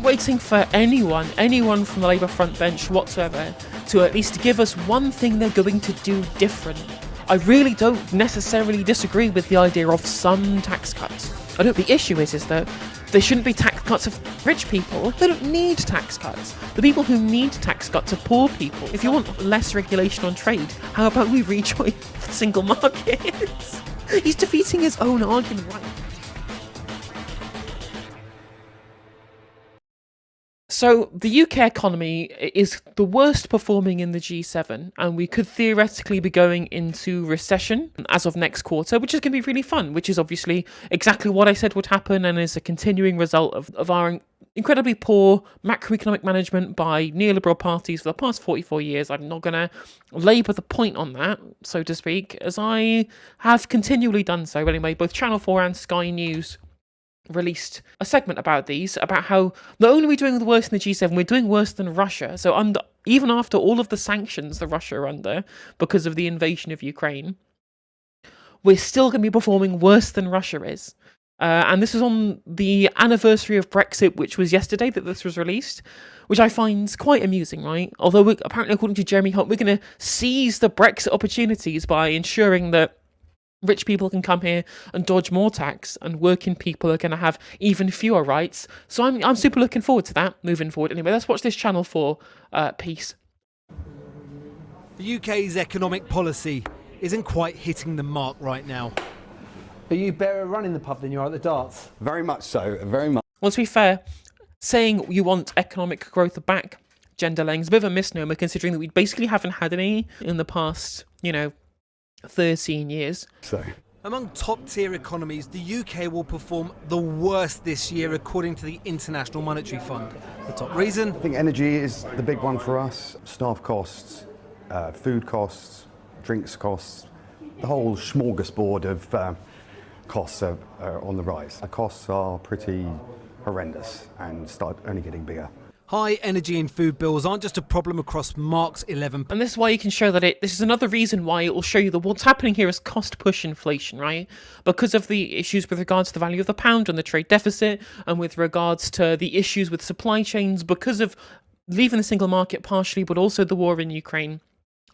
waiting for anyone from the Labour front bench whatsoever to at least give us one thing they're going to do different. I really don't necessarily disagree with the idea of some tax cuts. The issue is that there shouldn't be tax cuts of rich people. They don't need tax cuts. The people who need tax cuts are poor people. If you want less regulation on trade, how about we rejoin the single market? He's defeating his own argument right. So the UK economy is the worst performing in the G7, and we could theoretically be going into recession as of next quarter, which is going to be really fun, which is obviously exactly what I said would happen and is a continuing result of our incredibly poor macroeconomic management by neoliberal parties for the past 44 years. I'm not going to labour the point on that, so to speak, as I have continually done so. Anyway, both Channel 4 and Sky News released a segment about how not only are we doing the worst in the G7, we're doing worse than Russia. So even after all of the sanctions that Russia are under because of the invasion of Ukraine, we're still going to be performing worse than Russia is. And this is on the anniversary of Brexit, which was yesterday that this was released, which I find quite amusing, right? Although apparently, according to Jeremy Hunt, we're going to seize the Brexit opportunities by ensuring that rich people can come here and dodge more tax, and working people are going to have even fewer rights. So I'm super looking forward to that moving forward. Anyway, let's watch this Channel 4 piece. The UK's economic policy isn't quite hitting the mark right now. Are you better at running the pub than you are at the darts? Very much so, very much. Well, to be fair, saying you want economic growth back, gender lang, is a bit of a misnomer, considering that we basically haven't had any in the past, 13 years. So, among top-tier economies, the UK will perform the worst this year, according to the International Monetary Fund. The top reason? I think energy is the big one for us. Staff costs, food costs, drinks costs, the whole smorgasbord of costs are on the rise. The costs are pretty horrendous and start only getting bigger. High energy and food bills aren't just a problem across Mark's 11. And this is why you can show that this is another reason why it will show you that what's happening here is cost push inflation, right? Because of the issues with regards to the value of the pound and the trade deficit, and with regards to the issues with supply chains, because of leaving the single market partially, but also the war in Ukraine.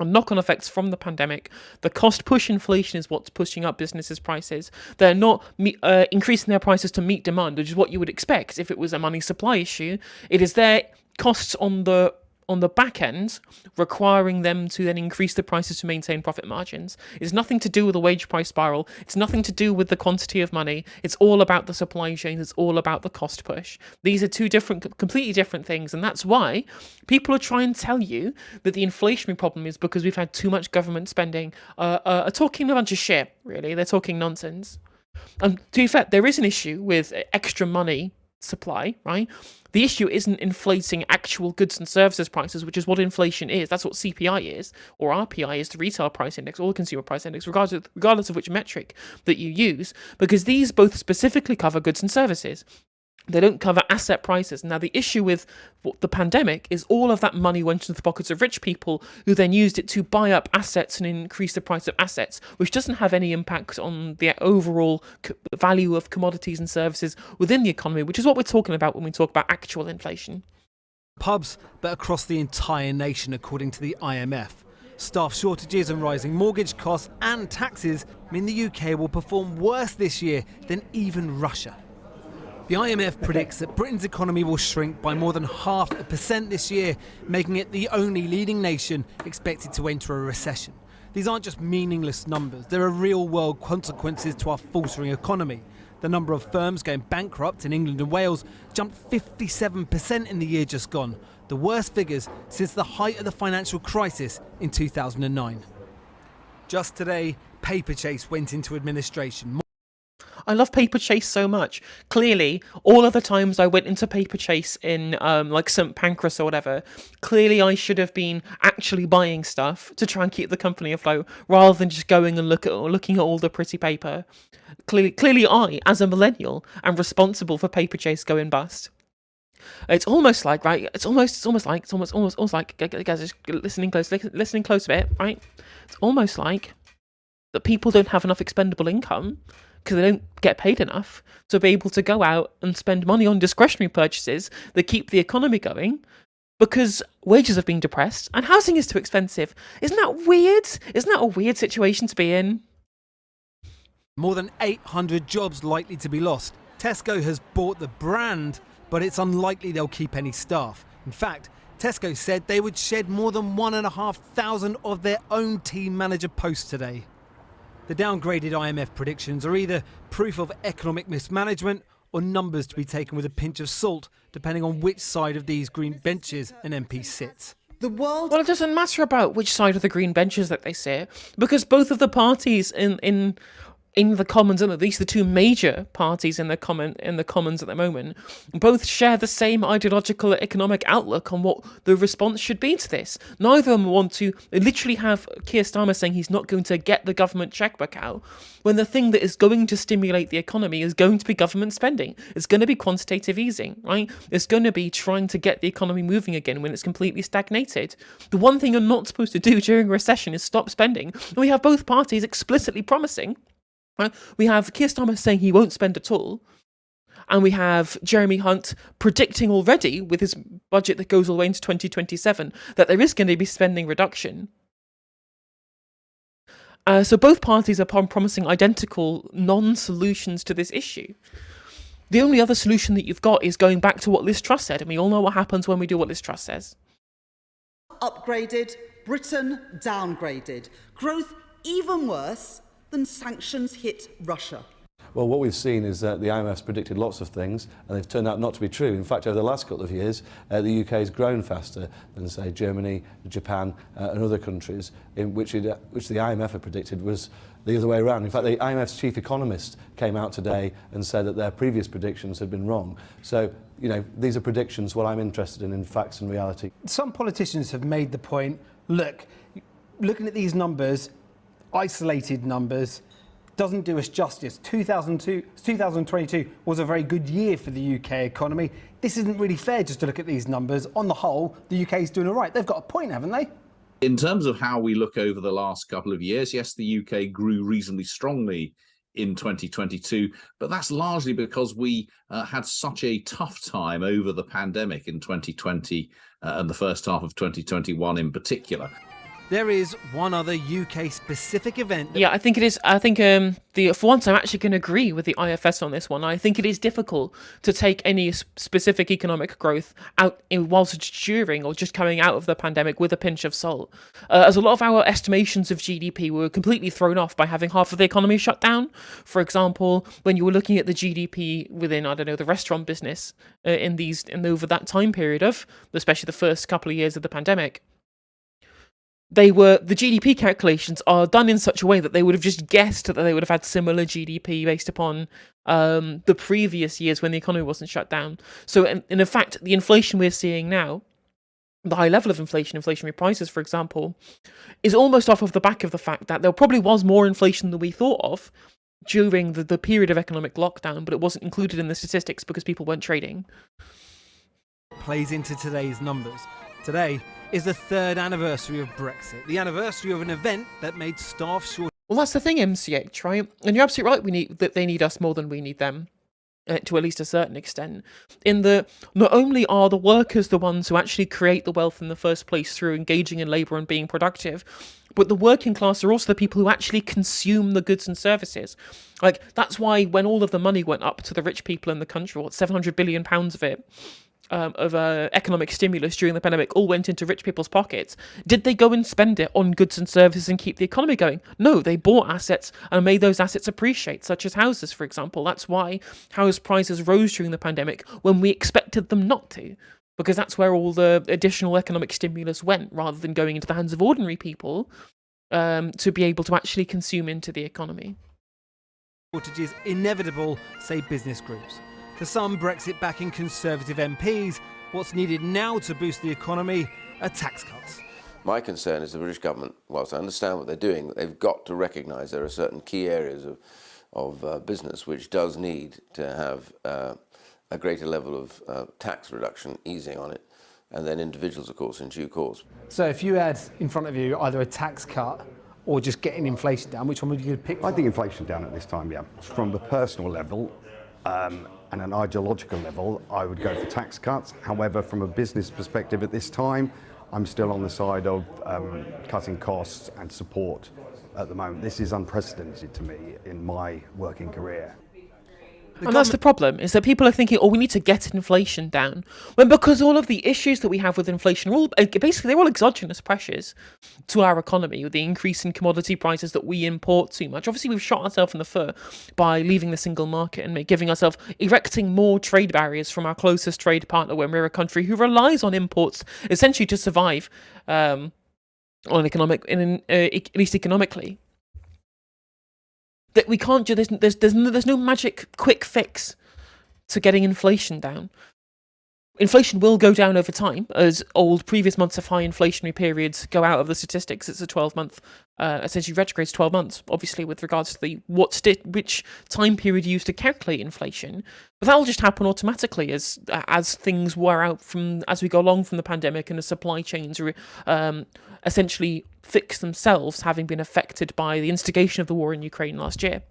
And knock-on effects from the pandemic, the cost push inflation is what's pushing up businesses' prices. They're not increasing their prices to meet demand, which is what you would expect if it was a money supply issue. It is their costs on the back end requiring them to then increase the prices to maintain profit margins. It's nothing to do with the wage price spiral. It's nothing to do with the quantity of money. It's all about the supply chains. It's all about the cost push. These are two completely different things, and that's why people are trying to tell you that the inflationary problem is because we've had too much government spending. Are talking a bunch of shit, really. They're talking nonsense. And to be fair, there is an issue with extra money supply, right? The issue isn't inflating actual goods and services prices, which is what inflation is. That's what CPI is, or RPI is, the retail price index, or the consumer price index, regardless of which metric that you use, because these both specifically cover goods and services. They don't cover asset prices. Now, the issue with the pandemic is all of that money went into the pockets of rich people who then used it to buy up assets and increase the price of assets, which doesn't have any impact on the overall value of commodities and services within the economy, which is what we're talking about when we talk about actual inflation. Pubs, but across the entire nation, according to the IMF. Staff shortages and rising mortgage costs and taxes mean the UK will perform worse this year than even Russia. The IMF predicts that Britain's economy will shrink by more than 0.5% this year, making it the only leading nation expected to enter a recession. These aren't just meaningless numbers, there are real-world consequences to our faltering economy. The number of firms going bankrupt in England and Wales jumped 57% in the year just gone, the worst figures since the height of the financial crisis in 2009. Just today, Paperchase went into administration. I love Paperchase so much. Clearly, all of the times I went into Paperchase in like St Pancras or whatever, clearly I should have been actually buying stuff to try and keep the company afloat, rather than just going and looking at all the pretty paper. Clearly I, as a millennial, am responsible for Paperchase going bust. It's almost like, right? It's almost like, guys, just listening close a bit, right? It's almost like that people don't have enough expendable income because they don't get paid enough to be able to go out and spend money on discretionary purchases that keep the economy going, because wages have been depressed and housing is too expensive. Isn't that weird? Isn't that a weird situation to be in? More than 800 jobs likely to be lost. Tesco has bought the brand, but it's unlikely they'll keep any staff. In fact, Tesco said they would shed more than 1,500 of their own team manager posts today. The downgraded IMF predictions are either proof of economic mismanagement or numbers to be taken with a pinch of salt, depending on which side of these green benches an MP sits. Well, it doesn't matter about which side of the green benches that they sit, because both of the parties in the Commons, and at least the two major parties in the Commons at the moment, both share the same ideological economic outlook on what the response should be to this. Neither of them want to literally have Keir Starmer saying he's not going to get the government checkbook out, when the thing that is going to stimulate the economy is going to be government spending. It's going to be quantitative easing, right? It's going to be trying to get the economy moving again when it's completely stagnated. The one thing you're not supposed to do during a recession is stop spending. And we have both parties explicitly promising. Right? We have Keir Starmer saying he won't spend at all, and we have Jeremy Hunt predicting already with his budget that goes all the way into 2027 that there is going to be spending reduction. So both parties are promising identical non-solutions to this issue. The only other solution that you've got is going back to what Liz Truss said, and we all know what happens when we do what Liz Truss says. Upgraded, Britain downgraded. Growth even worse than sanctions hit Russia. Well, what we've seen is that the IMF's predicted lots of things, and they've turned out not to be true. In fact, over the last couple of years, the UK has grown faster than, say, Germany, Japan, and other countries, in which the IMF had predicted was the other way around. In fact, the IMF's chief economist came out today and said that their previous predictions had been wrong. So, you know, these are predictions. What I'm interested in facts and reality. Some politicians have made the point, look, looking at these numbers, isolated numbers, doesn't do us justice. 2022 was a very good year for the UK economy. This isn't really fair just to look at these numbers. On the whole, the UK is doing all right. They've got a point, haven't they? In terms of how we look over the last couple of years, yes, the UK grew reasonably strongly in 2022, but that's largely because we had such a tough time over the pandemic in 2020 and the first half of 2021 in particular. There is one other UK-specific event. Yeah, I think it is. I think for once I'm actually going to agree with the IFS on this one. I think it is difficult to take any specific economic growth out whilst during or just coming out of the pandemic with a pinch of salt. As a lot of our estimations of GDP were completely thrown off by having half of the economy shut down. For example, when you were looking at the GDP within, I don't know, the restaurant business over that time period of, especially the first couple of years of the pandemic, the GDP calculations are done in such a way that they would have just guessed that they would have had similar GDP based upon the previous years when the economy wasn't shut down. So in fact, the inflation we're seeing now, the high level of inflationary prices, for example, is almost off of the back of the fact that there probably was more inflation than we thought of during the period of economic lockdown, but it wasn't included in the statistics because people weren't trading. Plays into today's numbers. Today is the third anniversary of Brexit, the anniversary of an event that made staff short. Well, that's the thing, MCH, right? And you're absolutely right. They need us more than we need them, to at least a certain extent. In that, not only are the workers the ones who actually create the wealth in the first place through engaging in labour and being productive, but the working class are also the people who actually consume the goods and services. Like, that's why when all of the money went up to the rich people in the country, £700 billion of it, of economic stimulus during the pandemic all went into rich people's pockets. Did they go and spend it on goods and services and keep the economy going? No, they bought assets and made those assets appreciate, such as houses, for example. That's why house prices rose during the pandemic when we expected them not to, because that's where all the additional economic stimulus went, rather than going into the hands of ordinary people to be able to actually consume into the economy. Shortages inevitable, say business groups. For some Brexit-backing Conservative MPs, what's needed now to boost the economy are tax cuts. My concern is the British government, whilst I understand what they're doing, they've got to recognise there are certain key areas of business which does need to have a greater level of tax reduction, easing on it, and then individuals, of course, in due course. So if you had in front of you either a tax cut or just getting inflation down? Which one would you pick? I think inflation down at this time, yeah. From the personal level and an ideological level, I would go for tax cuts. However, from a business perspective at this time, I'm still on the side of cutting costs and support at the moment. This is unprecedented to me in my working career. And that's the problem, is that people are thinking, oh, we need to get inflation down. When because all of the issues that we have with inflation are all, basically, they're all exogenous pressures to our economy, with the increase in commodity prices that we import too much. Obviously, we've shot ourselves in the foot by leaving the single market and erecting more trade barriers from our closest trade partner, when we're a country who relies on imports essentially to survive, at least economically. That we can't do. There's no magic quick fix to getting inflation down. Inflation will go down over time as previous months of high inflationary periods go out of the statistics. It's a 12-month, essentially retrogrades 12 months, obviously, with regards to which time period used to calculate inflation. But that will just happen automatically as things wear out as we go along from the pandemic, and the supply chains essentially fix themselves, having been affected by the instigation of the war in Ukraine last year.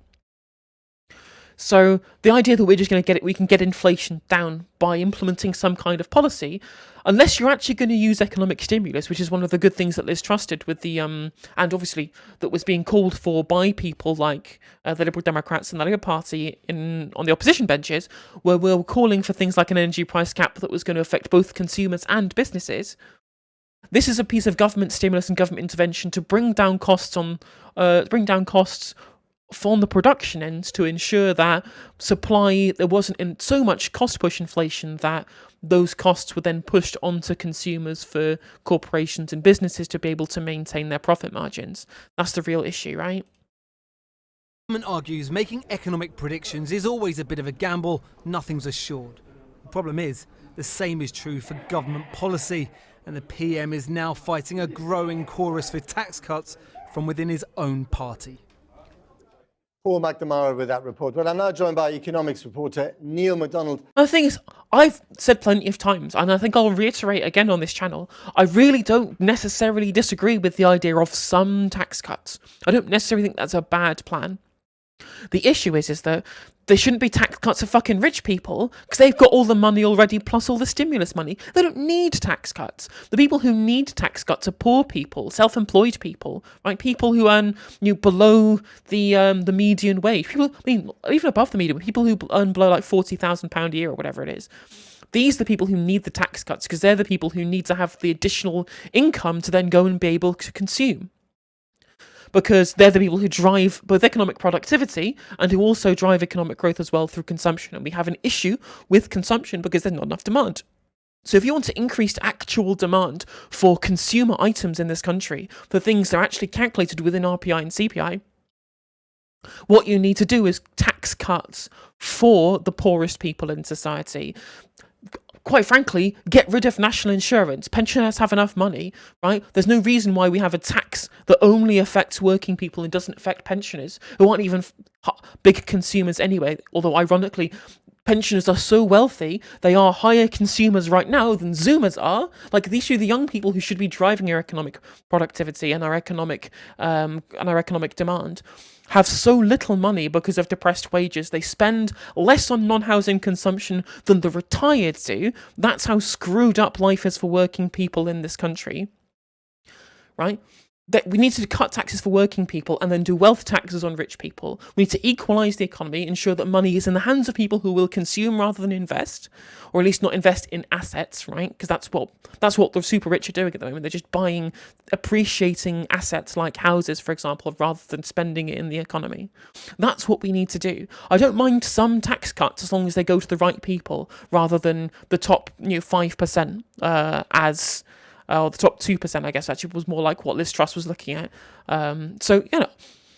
So the idea that we're just going to we can get inflation down by implementing some kind of policy, unless you're actually going to use economic stimulus, which is one of the good things that Liz trusted with the and obviously that was being called for by people like the Liberal Democrats and the Labour Party on the opposition benches, where we were calling for things like an energy price cap that was going to affect both consumers and businesses. This is a piece of government stimulus and government intervention to bring down costs from the production end, to ensure that there wasn't so much cost push inflation that those costs were then pushed onto consumers for corporations and businesses to be able to maintain their profit margins. That's the real issue, right? The government argues making economic predictions is always a bit of a gamble. Nothing's assured. The problem is, the same is true for government policy, and the PM is now fighting a growing chorus for tax cuts from within his own party. Paul McNamara with that report. Well, I'm now joined by economics reporter Neil MacDonald. The thing is, I've said plenty of times, and I think I'll reiterate again on this channel, I really don't necessarily disagree with the idea of some tax cuts. I don't necessarily think that's a bad plan. The issue is that there shouldn't be tax cuts for fucking rich people, because they've got all the money already, plus all the stimulus money. They don't need tax cuts. The people who need tax cuts are poor people, self-employed people, right? People who earn below the median wage. People, even above the median, people who earn below like £40,000 a year or whatever it is. These are the people who need the tax cuts, because they're the people who need to have the additional income to then go and be able to consume. Because they're the people who drive both economic productivity and who also drive economic growth as well through consumption. And we have an issue with consumption because there's not enough demand. So if you want to increase actual demand for consumer items in this country, for things that are actually calculated within RPI and CPI, what you need to do is tax cuts for the poorest people in society. Quite frankly, get rid of national insurance. Pensioners have enough money, right? There's no reason why we have a tax that only affects working people and doesn't affect pensioners, who aren't even big consumers anyway. Although, ironically, pensioners are so wealthy, they are higher consumers right now than Zoomers are. Like, these are the young people who should be driving our economic productivity and our economic demand. Have so little money because of depressed wages. They spend less on non-housing consumption than the retired do. That's how screwed up life is for working people in this country, right? That we need to cut taxes for working people and then do wealth taxes on rich people. We need to equalise the economy, ensure that money is in the hands of people who will consume rather than invest, or at least not invest in assets, right? Because that's what the super rich are doing at the moment. They're just buying appreciating assets like houses, for example, rather than spending it in the economy. That's what we need to do. I don't mind some tax cuts as long as they go to the right people rather than the top 5% the top 2%, I guess, actually was more like what Liz Truss was looking at. And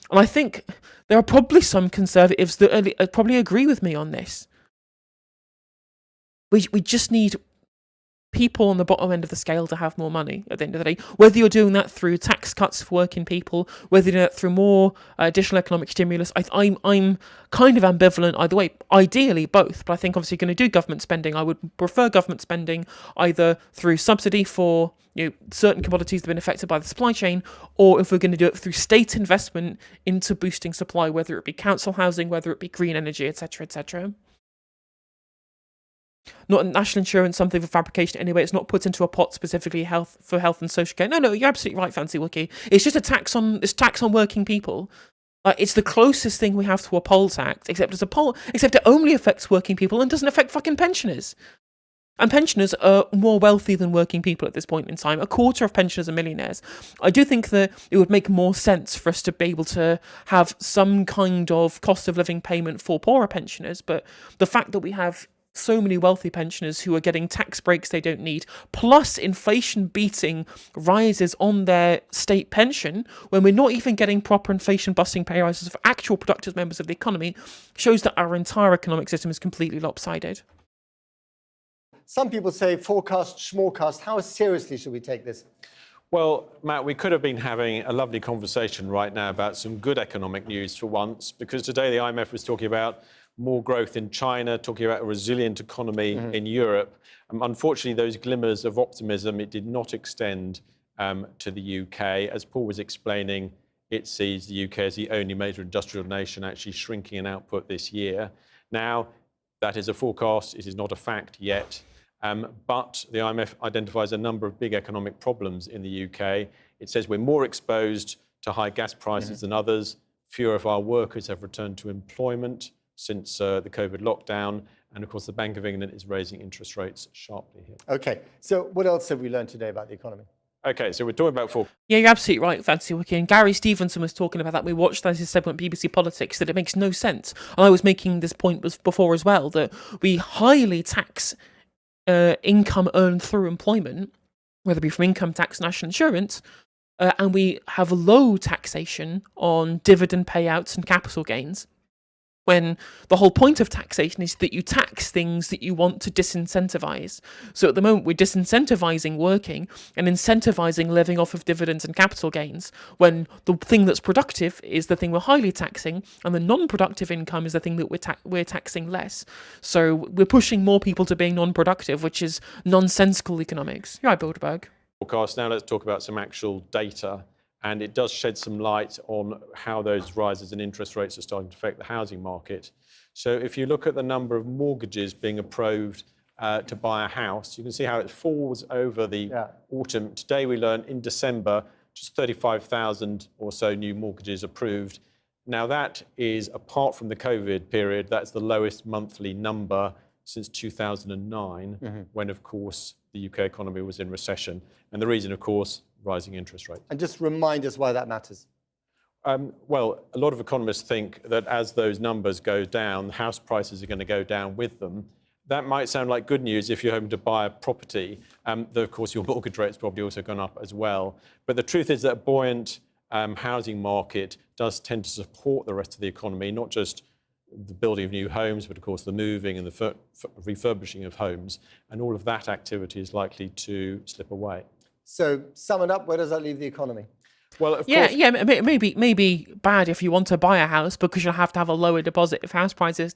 I think there are probably some conservatives that probably agree with me on this. We just need people on the bottom end of the scale to have more money at the end of the day. Whether you're doing that through tax cuts for working people, whether you're doing that through more additional economic stimulus, I'm kind of ambivalent either way. Ideally, both, but I think obviously going to do government spending. I would prefer government spending either through subsidy for certain commodities that have been affected by the supply chain, or if we're going to do it through state investment into boosting supply, whether it be council housing, whether it be green energy, etc., etc. Not national insurance, something for fabrication anyway. It's not put into a pot specifically for health and social care. No, you're absolutely right, Fancy Wookie. It's just a tax on working people. It's the closest thing we have to a poll tax, except it only affects working people and doesn't affect fucking pensioners. And pensioners are more wealthy than working people at this point in time. A quarter of pensioners are millionaires. I do think that it would make more sense for us to be able to have some kind of cost of living payment for poorer pensioners, but the fact that we have so many wealthy pensioners who are getting tax breaks they don't need, plus inflation beating rises on their state pension, when we're not even getting proper inflation busting pay rises for actual productive members of the economy, shows that our entire economic system is completely lopsided. Some people say forecast, schmorecast. How seriously should we take this? Well, Matt, we could have been having a lovely conversation right now about some good economic news for once, because today the IMF was talking about more growth in China, talking about a resilient economy in Europe. Unfortunately, those glimmers of optimism, it did not extend to the UK. As Paul was explaining, it sees the UK as the only major industrial nation actually shrinking in output this year. Now, that is a forecast. It is not a fact yet. But the IMF identifies a number of big economic problems in the UK. It says we're more exposed to high gas prices than others. Fewer of our workers have returned to employment since the COVID lockdown. And of course, the Bank of England is raising interest rates sharply here. Okay, so what else have we learned today about the economy? Okay, so we're talking about Yeah, you're absolutely right, Fancy Wiki. And Gary Stevenson was talking about that. We watched that his segment BBC Politics, that it makes no sense. And I was making this point before as well, that we highly tax income earned through employment, whether it be from income tax, national insurance, and we have low taxation on dividend payouts and capital gains, when the whole point of taxation is that you tax things that you want to disincentivize. So at the moment, we're disincentivizing working and incentivizing living off of dividends and capital gains, when the thing that's productive is the thing we're highly taxing, and the non-productive income is the thing that we're taxing less. So we're pushing more people to being non-productive, which is nonsensical economics. You're right, Bilderberg. Forecast. Now let's talk about some actual data. And it does shed some light on how those rises in interest rates are starting to affect the housing market. So if you look at the number of mortgages being approved to buy a house, you can see how it falls over the autumn. Today we learned in December, just 35,000 or so new mortgages approved. Now that is, apart from the COVID period, that's the lowest monthly number since 2009, when, of course, the UK economy was in recession. And the reason, of course, rising interest rates. And just remind us why that matters. Well, a lot of economists think that as those numbers go down, house prices are going to go down with them. That might sound like good news if you're hoping to buy a property, though, of course, your mortgage rate's probably also gone up as well. But the truth is that a buoyant housing market does tend to support the rest of the economy, not just the building of new homes, but of course the moving and the refurbishing of homes. And all of that activity is likely to slip away. So, sum it up, where does that leave the economy? Well, of Yeah, course, maybe bad if you want to buy a house, because you'll have to have a lower deposit if house prices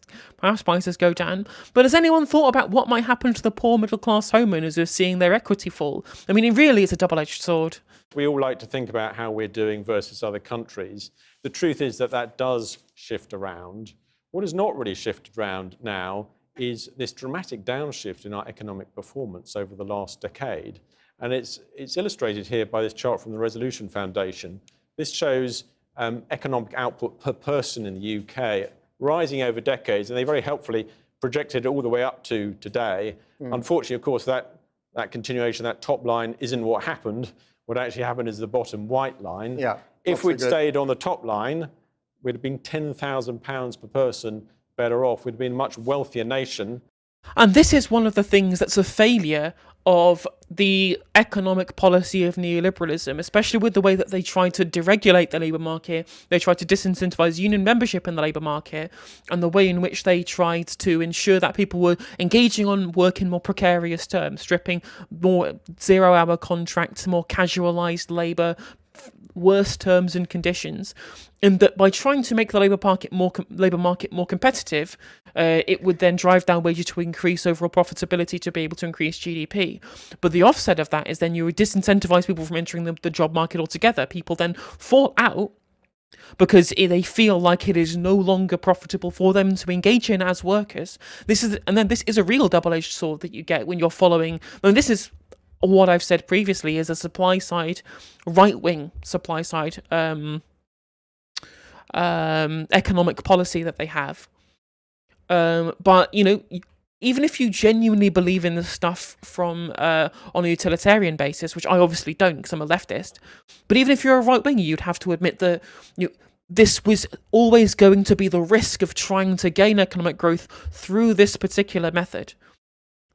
go down. But has anyone thought about what might happen to the poor middle class homeowners who are seeing their equity fall? I mean, really, it's a double-edged sword. we all like to think about how we're doing versus other countries. The truth is that that does shift around. What has not really shifted around now is this dramatic downshift in our economic performance over the last decade. And it's illustrated here by this chart from the Resolution Foundation. This shows economic output per person in the UK rising over decades, and they very helpfully projected it all the way up to today. Unfortunately, of course, that continuation, that top line isn't what happened. What actually happened is the bottom white line. Yeah, if we'd stayed on the top line, we'd have been £10,000 per person better off. We'd have been a much wealthier nation. And this is one of the things that's a failure of the economic policy of neoliberalism, especially with the way that they try to deregulate the labour market, they try to disincentivise union membership in the labour market, and the way in which they tried to ensure that people were engaging on work in more precarious terms, stripping more zero-hour contracts, more casualised labour, worse terms and conditions, and that by trying to make the labour market more competitive, it would then drive down wages to increase overall profitability to be able to increase GDP. But the offset of that is then you would disincentivise people from entering the job market altogether. People then fall out because they feel like it is no longer profitable for them to engage in as workers. This is a real double-edged sword that you get when you're following. And this is what I've said previously is a supply side, right-wing supply side economic policy that they have. But, you know, even if you genuinely believe in the stuff from on a utilitarian basis, which I obviously don't because I'm a leftist, but even if you're a right-winger, you'd have to admit that this was always going to be the risk of trying to gain economic growth through this particular method,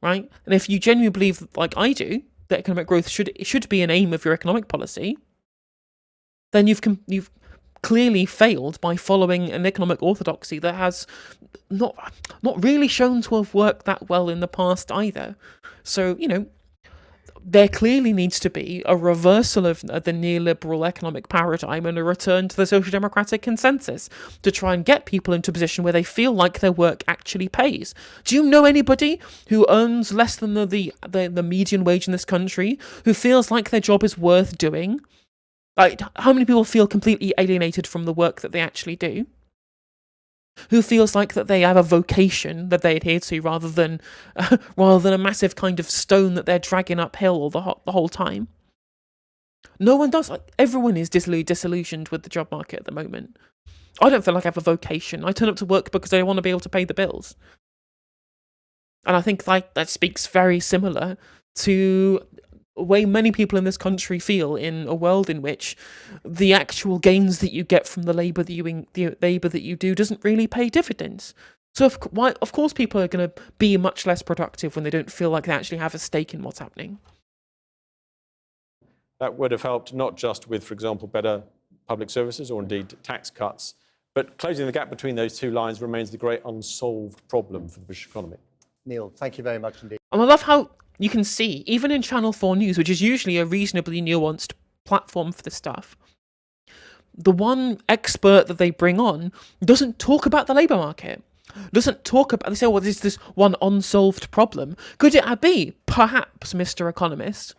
right? And if you genuinely believe, like I do, that economic growth should be an aim of your economic policy, then you've clearly failed by following an economic orthodoxy that has not really shown to have worked that well in the past either. So, you know, there clearly needs to be a reversal of the neoliberal economic paradigm and a return to the social democratic consensus to try and get people into a position where they feel like their work actually pays. Do you know anybody who earns less than the median wage in this country who feels like their job is worth doing? Like, how many people feel completely alienated from the work that they actually do? Who feels like that they have a vocation that they adhere to rather than a massive kind of stone that they're dragging uphill the whole time? No one does. Like, everyone is disillusioned with the job market at the moment. I don't feel like I have a vocation. I turn up to work because I want to be able to pay the bills. And I think that speaks very similar to the way many people in this country feel in a world in which the actual gains that you get from the labour that you do doesn't really pay dividends. So of course people are going to be much less productive when they don't feel like they actually have a stake in what's happening. That would have helped not just with, for example, better public services or indeed tax cuts, but closing the gap between those two lines remains the great unsolved problem for the British economy. Neil, thank you very much indeed. And I love how you can see, even in Channel 4 News, which is usually a reasonably nuanced platform for this stuff, the one expert that they bring on doesn't talk about the labour market. Doesn't talk about, they say, well, there's this one unsolved problem. Could it be, perhaps, Mr. Economist,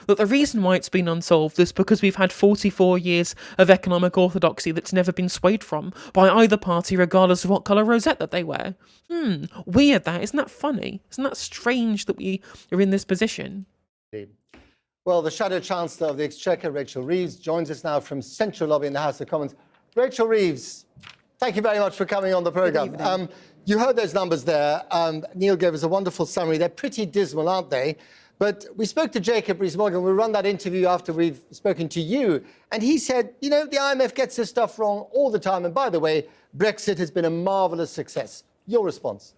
that the reason why it's been unsolved is because we've had 44 years of economic orthodoxy that's never been swayed from by either party, regardless of what colour rosette that they wear? Weird that. Isn't that funny? Isn't that strange that we are in this position? Well, the Shadow Chancellor of the Exchequer, Rachel Reeves, joins us now from Central Lobby in the House of Commons. Rachel Reeves, thank you very much for coming on the programme. You heard those numbers there. Neil gave us a wonderful summary. They're pretty dismal, aren't they? But we spoke to Jacob Rees-Mogg. We'll run that interview after we've spoken to you. And he said, you know, the IMF gets this stuff wrong all the time. And by the way, Brexit has been a marvellous success. Your response?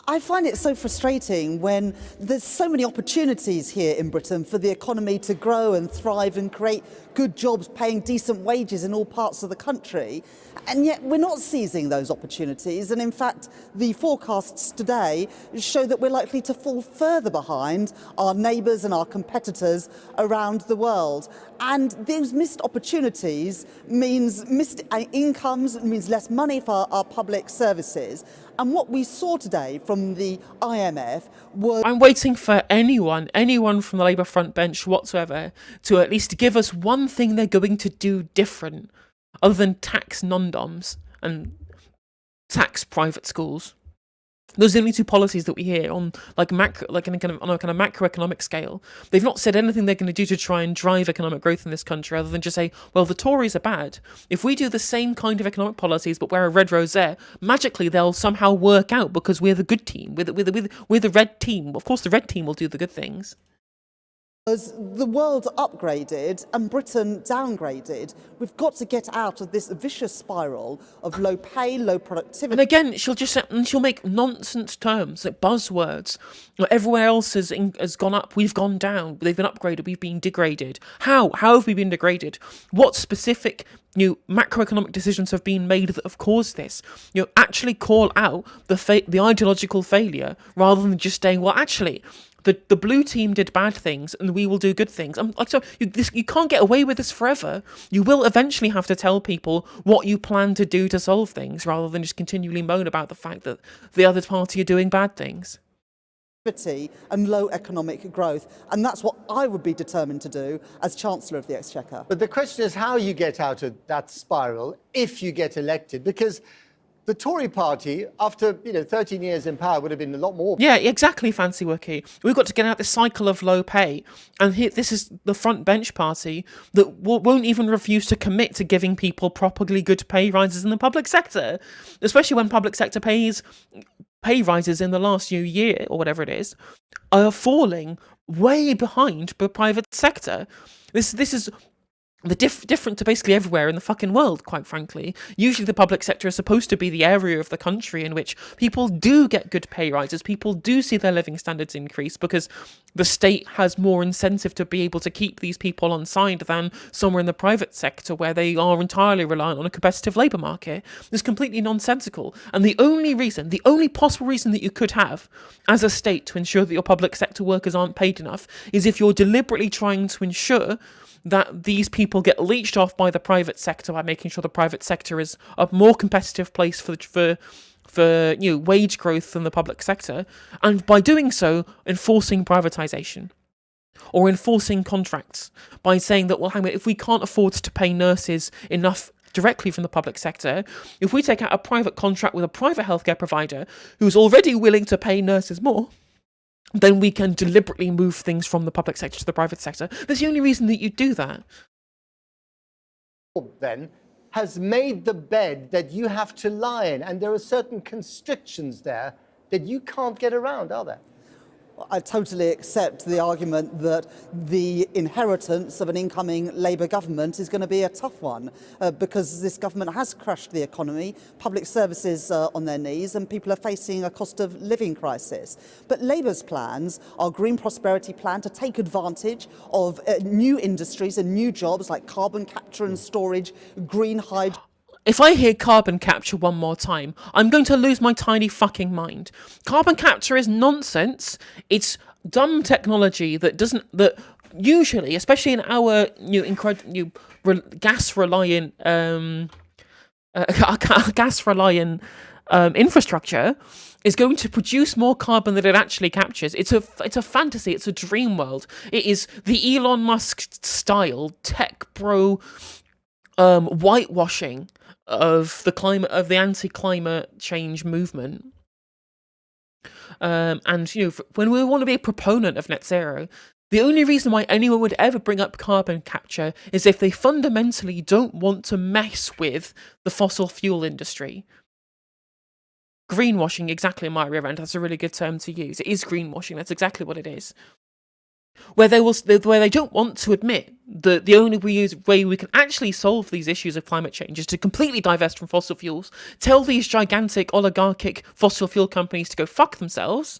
I find it so frustrating when there's so many opportunities here in Britain for the economy to grow and thrive and create good jobs paying decent wages in all parts of the country. And yet we're not seizing those opportunities. And in fact, the forecasts today show that we're likely to fall further behind our neighbours and our competitors around the world. And these missed opportunities means missed incomes, means less money for our public services. And what we saw today from the IMF was... I'm waiting for anyone from the Labour front bench whatsoever, to at least give us one thing they're going to do different, other than tax non-doms and tax private schools. Those are the only two policies that we hear on on a kind of macroeconomic scale. They've not said anything they're going to do to try and drive economic growth in this country, other than just say, well, the Tories are bad. If we do the same kind of economic policies but wear a red rosette, magically they'll somehow work out because we're the good team. We're the red team. Of course, the red team will do the good things. As the world upgraded and Britain downgraded, we've got to get out of this vicious spiral of low pay, low productivity. And again, she'll make nonsense terms, like buzzwords. Everywhere else has gone up, we've gone down. They've been upgraded, we've been degraded. How have we been degraded? What specific macroeconomic decisions have been made that have caused this? Actually call out the ideological failure rather than just saying, well, actually, the blue team did bad things and we will do good things. You can't get away with this forever. You will eventually have to tell people what you plan to do to solve things rather than just continually moan about the fact that the other party are doing bad things. And low economic growth. And that's what I would be determined to do as Chancellor of the Exchequer. But the question is how you get out of that spiral if you get elected, because the Tory party, after 13 years in power, would have been a lot more. Yeah, exactly, Fancy Wookie. We've got to get out this cycle of low pay. And this is the front bench party that won't even refuse to commit to giving people properly good pay rises in the public sector, especially when public sector pay rises in the last year or whatever it is are falling way behind the private sector. This is the different to basically everywhere in the fucking world, quite frankly. Usually the public sector is supposed to be the area of the country in which people do get good pay rises, people do see their living standards increase because the state has more incentive to be able to keep these people on side than somewhere in the private sector where they are entirely reliant on a competitive labour market. It's completely nonsensical. And the only possible reason that you could have as a state to ensure that your public sector workers aren't paid enough is if you're deliberately trying to ensure that these people get leached off by the private sector by making sure the private sector is a more competitive place for wage growth than the public sector, and by doing so, enforcing privatisation or enforcing contracts by saying that, well, hang on, if we can't afford to pay nurses enough directly from the public sector, if we take out a private contract with a private healthcare provider who's already willing to pay nurses more, then we can deliberately move things from the public sector to the private sector. That's the only reason that you do that. Then has made the bed that you have to lie in, and there are certain constrictions there that you can't get around, are there? I totally accept the argument that the inheritance of an incoming Labour government is going to be a tough one because this government has crushed the economy, public services are on their knees and people are facing a cost of living crisis. But Labour's plans, our Green Prosperity Plan, to take advantage of new industries and new jobs like carbon capture and storage, green hydrogen. If I hear carbon capture one more time, I'm going to lose my tiny fucking mind. Carbon capture is nonsense. It's dumb technology that usually, especially in our gas-reliant infrastructure, is going to produce more carbon than it actually captures. It's a fantasy. It's a dream world. It is the Elon Musk style tech bro whitewashing of the anti-climate change movement. And when we want to be a proponent of net zero, the only reason why anyone would ever bring up carbon capture is if they fundamentally don't want to mess with the fossil fuel industry. Greenwashing, exactly, my reverend. That's a really good term to use. It is greenwashing. That's exactly what it is. Where they don't want to admit that the only way we can actually solve these issues of climate change is to completely divest from fossil fuels, tell these gigantic oligarchic fossil fuel companies to go fuck themselves,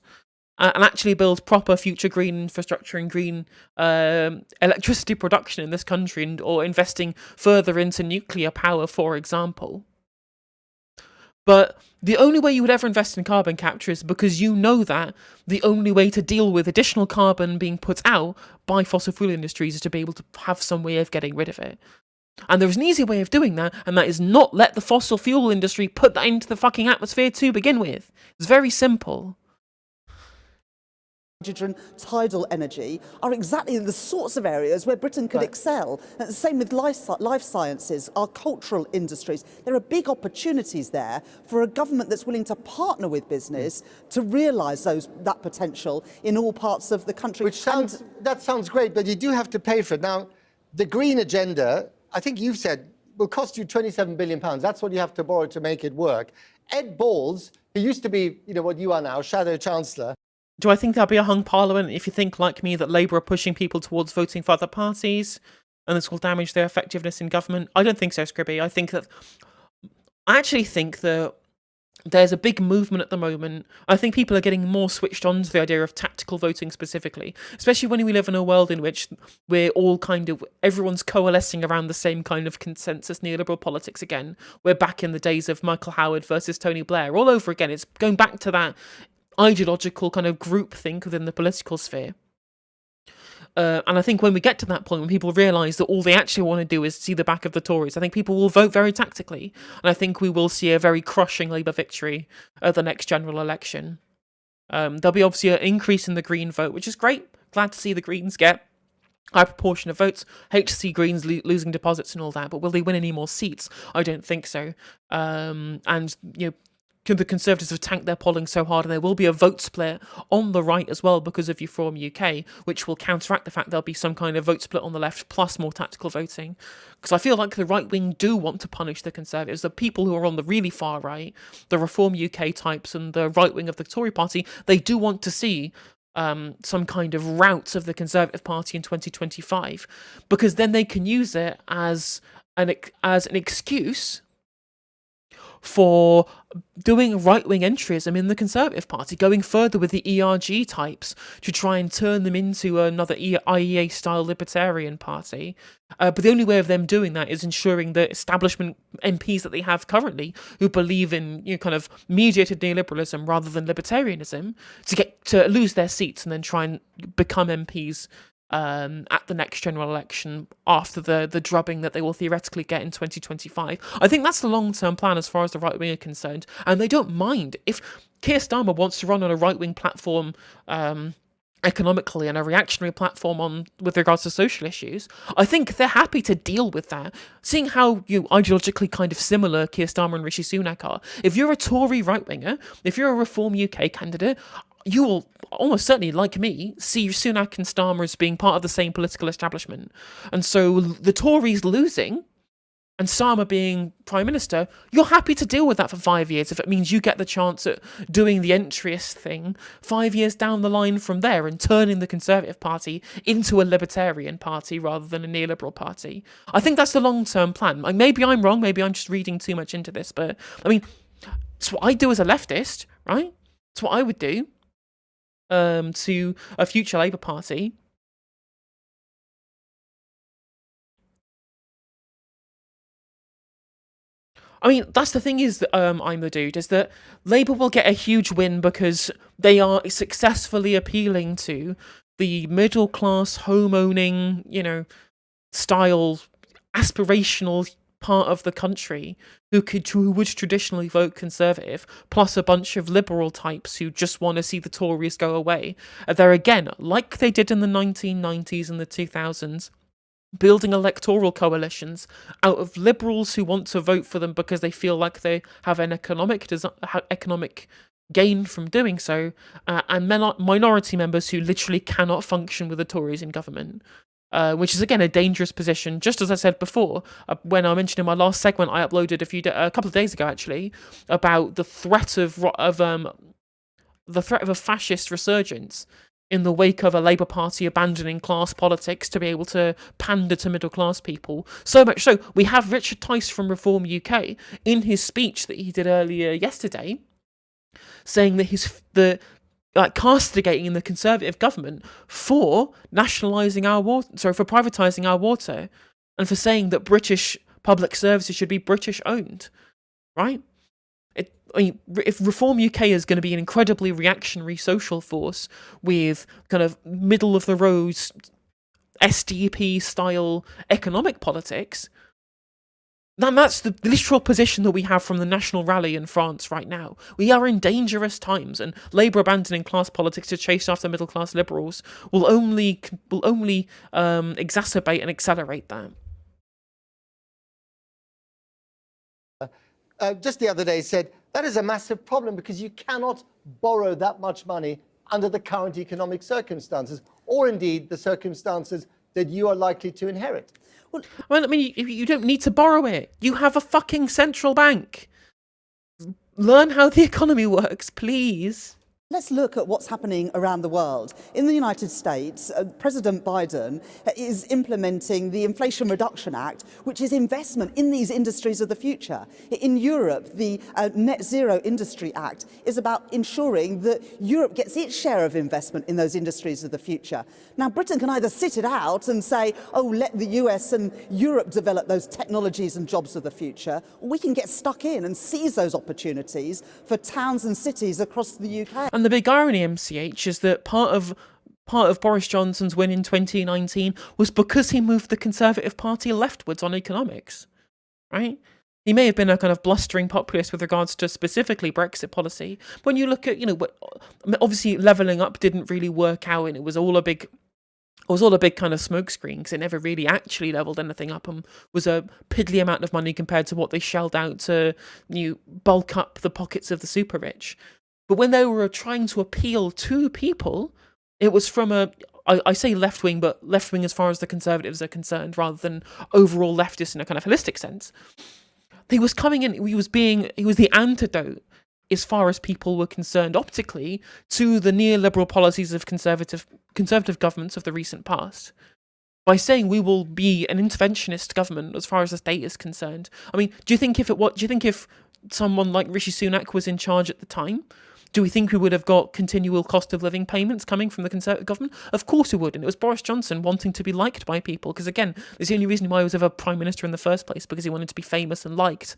and actually build proper future green infrastructure and green electricity production in this country, or investing further into nuclear power, for example. But the only way you would ever invest in carbon capture is because you know that the only way to deal with additional carbon being put out by fossil fuel industries is to be able to have some way of getting rid of it. And there's an easy way of doing that, and that is not let the fossil fuel industry put that into the fucking atmosphere to begin with. It's very simple. Hydrogen, tidal energy are exactly the sorts of areas where Britain could excel. And the same with life sciences, our cultural industries. There are big opportunities there for a government that's willing to partner with business to realise that potential in all parts of the country. That sounds great, but you do have to pay for it. Now, the green agenda, I think you've said, will cost you £27 billion. That's what you have to borrow to make it work. Ed Balls, who used to be, what you are now, Shadow Chancellor, Do I think there'll be a hung parliament if you think, like me, that Labour are pushing people towards voting for other parties and this will damage their effectiveness in government? I don't think so, Scribby. I actually think that there's a big movement at the moment. I think people are getting more switched on to the idea of tactical voting specifically, especially when we live in a world in which everyone's coalescing around the same kind of consensus neoliberal politics again. We're back in the days of Michael Howard versus Tony Blair all over again. It's going back to that ideological kind of groupthink within the political sphere. And I think when we get to that point, when people realise that all they actually want to do is see the back of the Tories, I think people will vote very tactically. And I think we will see a very crushing Labour victory at the next general election. There'll be obviously an increase in the Green vote, which is great. Glad to see the Greens get a high proportion of votes. Hate to see Greens losing deposits and all that, but will they win any more seats? I don't think so. And, the Conservatives have tanked their polling so hard, and there will be a vote split on the right as well because of Reform UK, which will counteract the fact there'll be some kind of vote split on the left plus more tactical voting. Because I feel like the right wing do want to punish the Conservatives. The people who are on the really far right, the Reform UK types and the right wing of the Tory party, they do want to see some kind of rout of the Conservative Party in 2025, because then they can use it as an excuse for doing right-wing entryism in the Conservative Party, going further with the ERG types to try and turn them into another IEA-style libertarian party. But the only way of them doing that is ensuring that establishment MPs that they have currently, who believe in kind of mediated neoliberalism rather than libertarianism, to lose their seats and then try and become MPs at the next general election after the drubbing that they will theoretically get in 2025. I think that's the long-term plan as far as the right wing are concerned, and they don't mind if Keir Starmer wants to run on a right-wing platform economically and a reactionary platform with regards to social issues. I think they're happy to deal with that, seeing how ideologically kind of similar Keir Starmer and Rishi Sunak are. If you're a Tory right-winger, if you're a Reform UK candidate, you will almost certainly, like me, see Sunak and Starmer as being part of the same political establishment. And so the Tories losing and Starmer being Prime Minister, you're happy to deal with that for 5 years if it means you get the chance at doing the entryist thing 5 years down the line from there and turning the Conservative Party into a libertarian party rather than a neoliberal party. I think that's the long-term plan. Maybe I'm wrong, maybe I'm just reading too much into this, but it's what I do as a leftist, right? It's what I would do to a future Labour Party. That's the thing is that I'm the dude, is that Labour will get a huge win because they are successfully appealing to the middle-class, home-owning, style, aspirational part of the country who would traditionally vote Conservative, plus a bunch of liberal types who just want to see the Tories go away. They're, again, like they did in the 1990s and the 2000s, building electoral coalitions out of liberals who want to vote for them because they feel like they have an economic gain from doing so, and minority members who literally cannot function with the Tories in government. Which is, again, a dangerous position. Just as I said before, when I mentioned in my last segment I uploaded a couple of days ago, actually, about the threat of a fascist resurgence in the wake of a Labour Party abandoning class politics to be able to pander to middle-class people. So much so, we have Richard Tice from Reform UK in his speech that he did earlier yesterday, saying that castigating the Conservative government for nationalising our water, for privatising our water, and for saying that British public services should be British owned, right? If Reform UK is going to be an incredibly reactionary social force with kind of middle of the road SDP style economic politics, then that's the literal position that we have from the National Rally in France right now. We are in dangerous times, and Labour abandoning class politics to chase after middle-class liberals will only exacerbate and accelerate that. Just the other day said, that is a massive problem because you cannot borrow that much money under the current economic circumstances, or indeed the circumstances that you are likely to inherit. Well, you don't need to borrow it. You have a fucking central bank. Learn how the economy works, please. Let's look at what's happening around the world. In the United States, President Biden is implementing the Inflation Reduction Act, which is investment in these industries of the future. In Europe, the Net Zero Industry Act is about ensuring that Europe gets its share of investment in those industries of the future. Now, Britain can either sit it out and say, oh, let the US and Europe develop those technologies and jobs of the future, or we can get stuck in and seize those opportunities for towns and cities across the UK. And the big irony, MCH, is that part of Boris Johnson's win in 2019 was because he moved the Conservative Party leftwards on economics, right? He may have been a kind of blustering populist with regards to specifically Brexit policy. But when you look at, obviously levelling up didn't really work out, and it was all a big kind of smokescreen because it never really actually levelled anything up and was a piddly amount of money compared to what they shelled out to bulk up the pockets of the super rich. But when they were trying to appeal to people, it was from I say left-wing, but left-wing as far as the Conservatives are concerned, rather than overall leftist in a kind of holistic sense. He was coming in, he was the antidote, as far as people were concerned optically, to the neoliberal policies of conservative governments of the recent past. By saying we will be an interventionist government as far as the state is concerned. I mean, do you think if someone like Rishi Sunak was in charge at the time, do we think we would have got continual cost of living payments coming from the Conservative government? Of course we would. And it was Boris Johnson wanting to be liked by people. Because again, it's the only reason why he was ever Prime Minister in the first place, because he wanted to be famous and liked,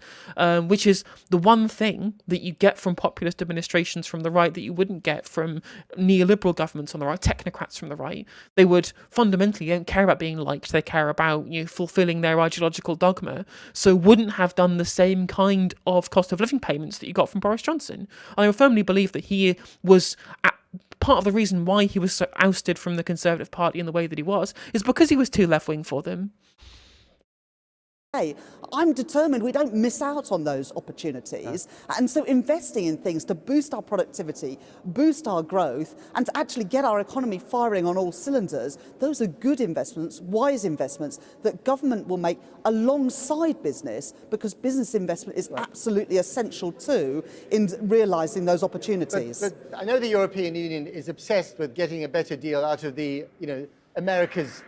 which is the one thing that you get from populist administrations from the right that you wouldn't get from neoliberal governments on the right, technocrats from the right. They would fundamentally don't care about being liked. They care about fulfilling their ideological dogma. So wouldn't have done the same kind of cost of living payments that you got from Boris Johnson. I firmly believe that he was part of the reason why he was so ousted from the Conservative Party in the way that he was is because he was too left-wing for them. I'm determined we don't miss out on those opportunities. And so investing in things to boost our productivity, boost our growth, and to actually get our economy firing on all cylinders, those are good investments, wise investments that government will make alongside business, because business investment is absolutely essential too in realising those opportunities. But I know the European Union is obsessed with getting a better deal out of the, America's,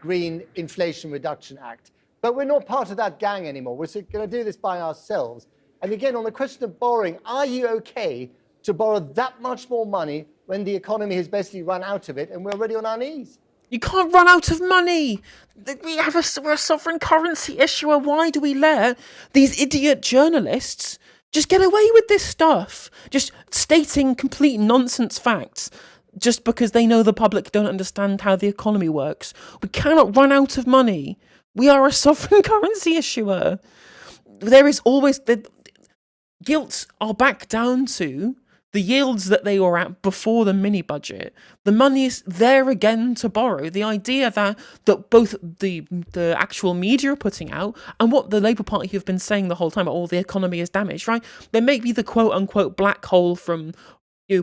Green Inflation Reduction Act. But we're not part of that gang anymore. We're going to do this by ourselves. And again, on the question of borrowing, are you okay to borrow that much more money when the economy has basically run out of it and we're already on our knees? You can't run out of money. We're a sovereign currency issuer. Why do we let these idiot journalists just get away with this stuff? Just stating complete nonsense facts just because they know the public don't understand how the economy works. We cannot run out of money. We are a sovereign currency issuer. There is always the gilts are back down to the yields that they were at before the mini budget. The money is there again to borrow. The idea that both the actual media are putting out and what the Labour Party have been saying the whole time, all the economy is damaged, right? There may be the quote unquote black hole from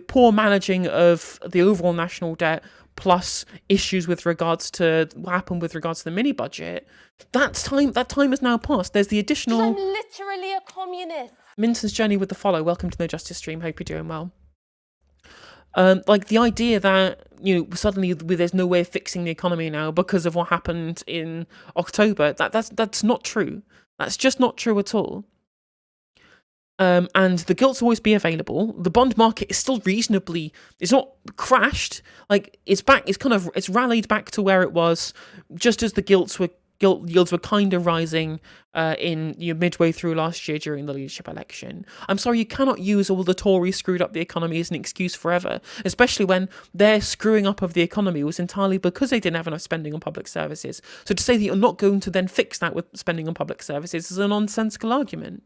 poor managing of the overall national debt, plus issues with regards to what happened with regards to the mini budget. That time has now passed. There's the additional. I'm literally a communist. Minton's Journey with the Follow. Welcome to No Justice Stream. Hope you're doing well. Like the idea that suddenly there's no way of fixing the economy now because of what happened in October. That's not true. That's just not true at all. And the gilts will always be available. The bond market is still reasonably, it's not crashed, like it's back, it's rallied back to where it was just as the gilt yields were kind of rising in midway through last year during the leadership election. I'm sorry, you cannot use all the Tories screwed up the economy as an excuse forever, especially when their screwing up of the economy was entirely because they didn't have enough spending on public services. So to say that you're not going to then fix that with spending on public services is a nonsensical argument.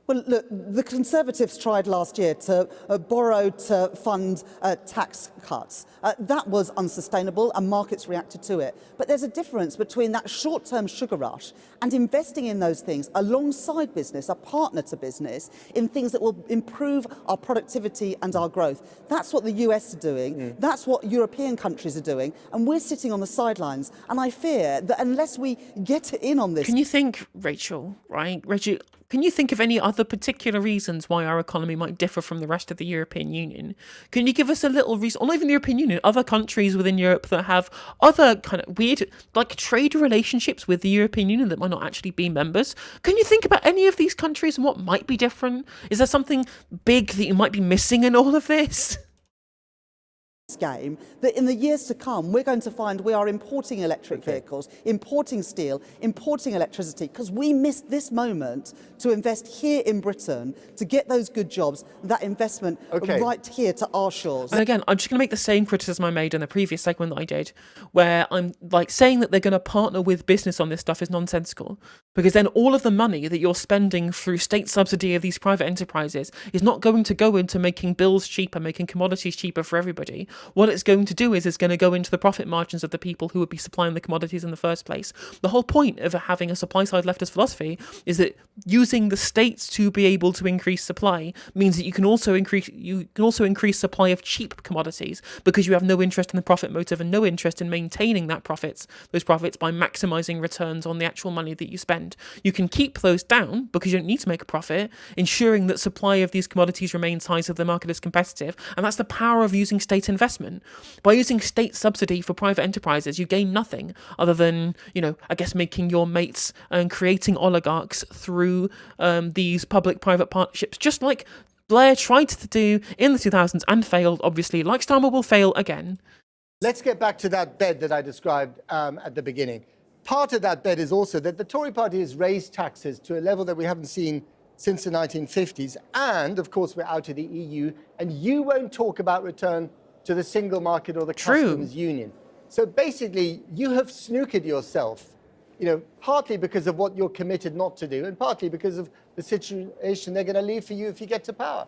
Well, look, the Conservatives tried last year to borrow to fund tax cuts. That was unsustainable and markets reacted to it. But there's a difference between that short-term sugar rush and investing in those things alongside business, a partner to business, in things that will improve our productivity and our growth. That's what the US are doing. That's what European countries are doing. And we're sitting on the sidelines. And I fear that unless we get in on this... Can you think, Rachel, right? Rachel, can you think of any other particular reasons why our economy might differ from the rest of the European Union? Can you give us a little reason, or not even the European Union, other countries within Europe that have other kind of weird, like trade relationships with the European Union that might not actually be members? Can you think about any of these countries and what might be different? Is there something big that you might be missing in all of this? Game that in the years to come we're going to find we are importing electric vehicles, importing steel, importing electricity, because we missed this moment to invest here in Britain to get those good jobs, that investment right here to our shores. And again, I'm just going to make the same criticism I made in the previous segment that I did, where I'm like saying that they're going to partner with business on this stuff is nonsensical, because then all of the money that you're spending through state subsidy of these private enterprises is not going to go into making bills cheaper, making commodities cheaper for everybody. What it's going to do is it's going to go into the profit margins of the people who would be supplying the commodities in the first place. The whole point of having a supply side leftist philosophy is that using the states to be able to increase supply means that you can also increase supply of cheap commodities, because you have no interest in the profit motive and no interest in maintaining those profits by maximizing returns on the actual money that you spend. You can keep those down because you don't need to make a profit, ensuring that supply of these commodities remains high so the market is competitive, and that's the power of using state investment. By using state subsidy for private enterprises, you gain nothing other than, I guess making your mates and creating oligarchs through these public-private partnerships, just like Blair tried to do in the 2000s and failed, obviously, like Starmer will fail again. Let's get back to that bed that I described at the beginning. Part of that bed is also that the Tory party has raised taxes to a level that we haven't seen since the 1950s. And, of course, we're out of the EU, and you won't talk about return to the single market or the customs union. So basically, you have snookered yourself, partly because of what you're committed not to do, and partly because of the situation they're going to leave for you if you get to power.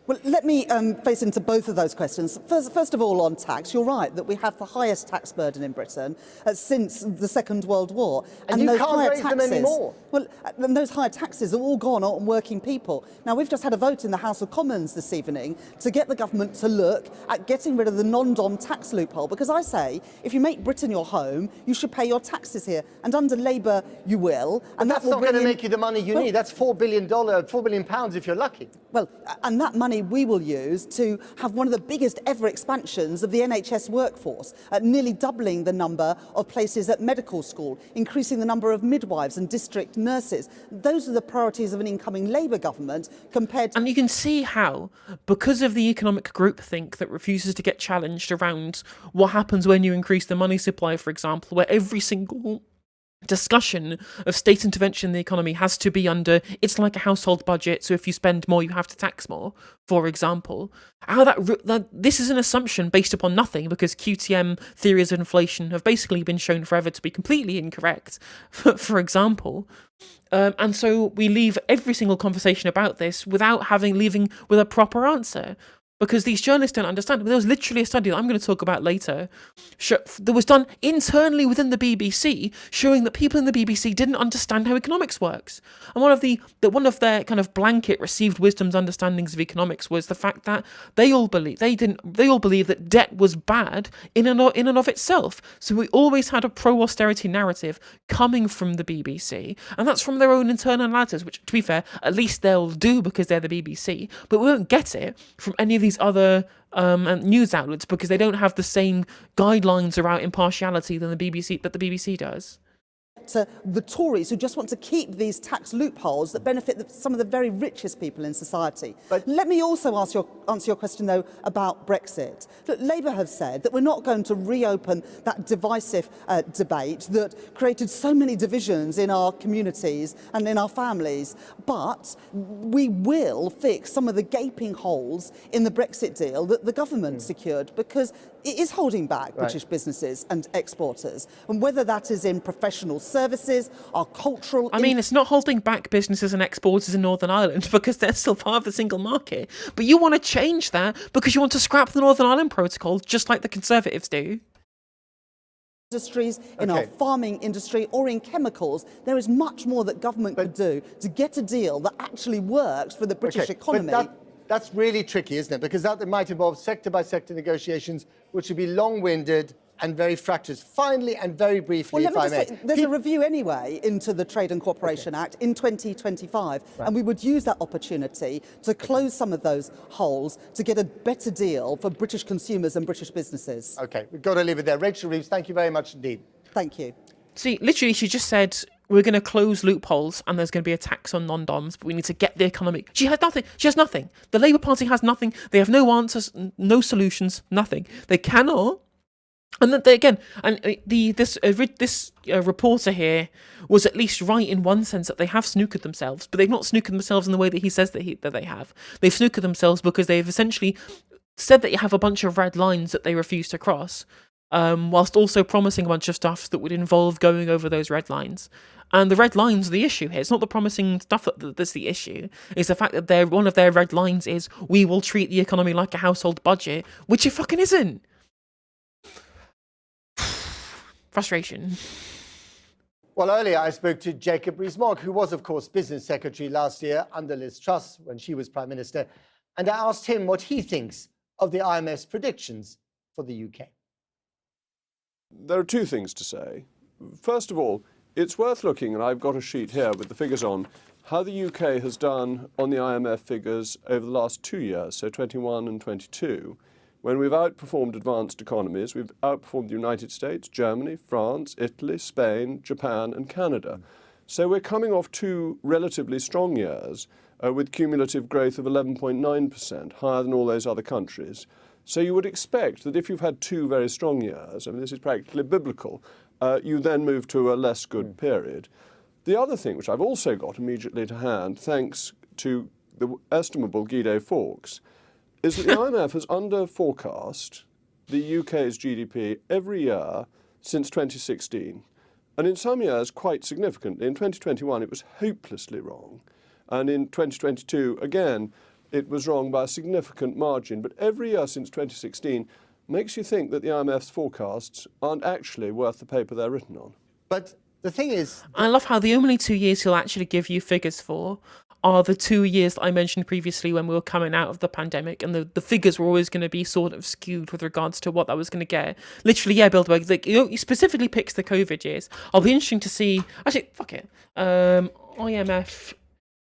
Well, let me face into both of those questions. First of all, on tax, you're right that we have the highest tax burden in Britain since the Second World War. And you can't raise them anymore. Well, and those higher taxes are all gone on working people. Now, we've just had a vote in the House of Commons this evening to get the government to look at getting rid of the non-dom tax loophole, because I say, if you make Britain your home, you should pay your taxes here. And under Labour, you will. And that's not going to make you the money you need. That's £4 billion pounds if you're lucky. Well, and that money we will use to have one of the biggest ever expansions of the NHS workforce, nearly doubling the number of places at medical school, increasing the number of midwives and district nurses. Those are the priorities of an incoming Labour government compared to... And you can see how, because of the economic groupthink that refuses to get challenged around what happens when you increase the money supply, for example, where every single discussion of state intervention in the economy has to be under, it's like a household budget, so if you spend more you have to tax more, for example. How that this is an assumption based upon nothing, because QTM theories of inflation have basically been shown forever to be completely incorrect, for example. And so we leave every single conversation about this without leaving with a proper answer. Because these journalists don't understand. There was literally a study that I'm going to talk about later that was done internally within the BBC, showing that people in the BBC didn't understand how economics works. And one of their kind of blanket received wisdom's understandings of economics was the fact that they all believe that debt was bad in and of itself. So we always had a pro-austerity narrative coming from the BBC, and that's from their own internal analysis, which, to be fair, at least they'll do because they're the BBC. But we won't get it from any of these other news outlets because they don't have the same guidelines around impartiality that the BBC does. To the Tories who just want to keep these tax loopholes that benefit some of the very richest people in society. But let me also answer your question, though, about Brexit. Look, Labour have said that we're not going to reopen that divisive debate that created so many divisions in our communities and in our families, but we will fix some of the gaping holes in the Brexit deal that the government secured, because it is holding back British businesses and exporters, and whether that is in professional services, our cultural... I mean, it's not holding back businesses and exporters in Northern Ireland because they're still part of the single market. But you want to change that because you want to scrap the Northern Ireland Protocol, just like the Conservatives do. Industries, in our farming industry, or in chemicals, there is much more that government could do to get a deal that actually works for the British economy. But that's really tricky, isn't it? Because that might involve sector-by-sector negotiations, which would be long-winded and very fractious. Finally, and very briefly, Well, let if me I just may. say, there's a review anyway into the Trade and Cooperation Act in 2025, and we would use that opportunity to close some of those holes to get a better deal for British consumers and British businesses. Okay, we've got to leave it there. Rachel Reeves, thank you very much indeed. Thank you. See, literally, she just said we're going to close loopholes and there's going to be a tax on non-doms, but we need to get the economy. She has nothing. She has nothing. The Labour Party has nothing. They have no answers, no solutions, nothing. They cannot. And that they again, and this reporter here was at least right in one sense that they have snookered themselves, but they've not snookered themselves in the way that he says that they have. They've snookered themselves because they've essentially said that you have a bunch of red lines that they refuse to cross. Whilst also promising a bunch of stuff that would involve going over those red lines. And the red lines are the issue here. It's not the promising stuff that's the issue. It's the fact that one of their red lines is, we will treat the economy like a household budget, which it fucking isn't. Frustration. Well, earlier I spoke to Jacob Rees-Mogg, who was, of course, Business Secretary last year under Liz Truss when she was Prime Minister, and I asked him what he thinks of the IMF's predictions for the UK. There are two things to say. First of all, it's worth looking, and I've got a sheet here with the figures on, how the UK has done on the IMF figures over the last 2 years, so 21 and 22, when we've outperformed advanced economies. We've outperformed the United States, Germany, France, Italy, Spain, Japan, and Canada. So we're coming off 2 relatively strong years with cumulative growth of 11.9%, higher than all those other countries. So you would expect that if you've had 2 very strong years, I mean, this is practically biblical, you then move to a less good period. The other thing, which I've also got immediately to hand, thanks to the estimable Guido Fawkes, is that the IMF has under-forecast the UK's GDP every year since 2016. And in some years, quite significantly. In 2021, it was hopelessly wrong. And in 2022, again, it was wrong by a significant margin. But every year since 2016 makes you think that the IMF's forecasts aren't actually worth the paper they're written on. But the thing is... I love how the only 2 years he'll actually give you figures for are the 2 years that I mentioned previously when we were coming out of the pandemic, and the figures were always going to be sort of skewed with regards to what that was going to get. Literally, yeah, Bilderberg, like, he specifically picks the COVID years. I'll be interesting to see... Actually, fuck it. IMF...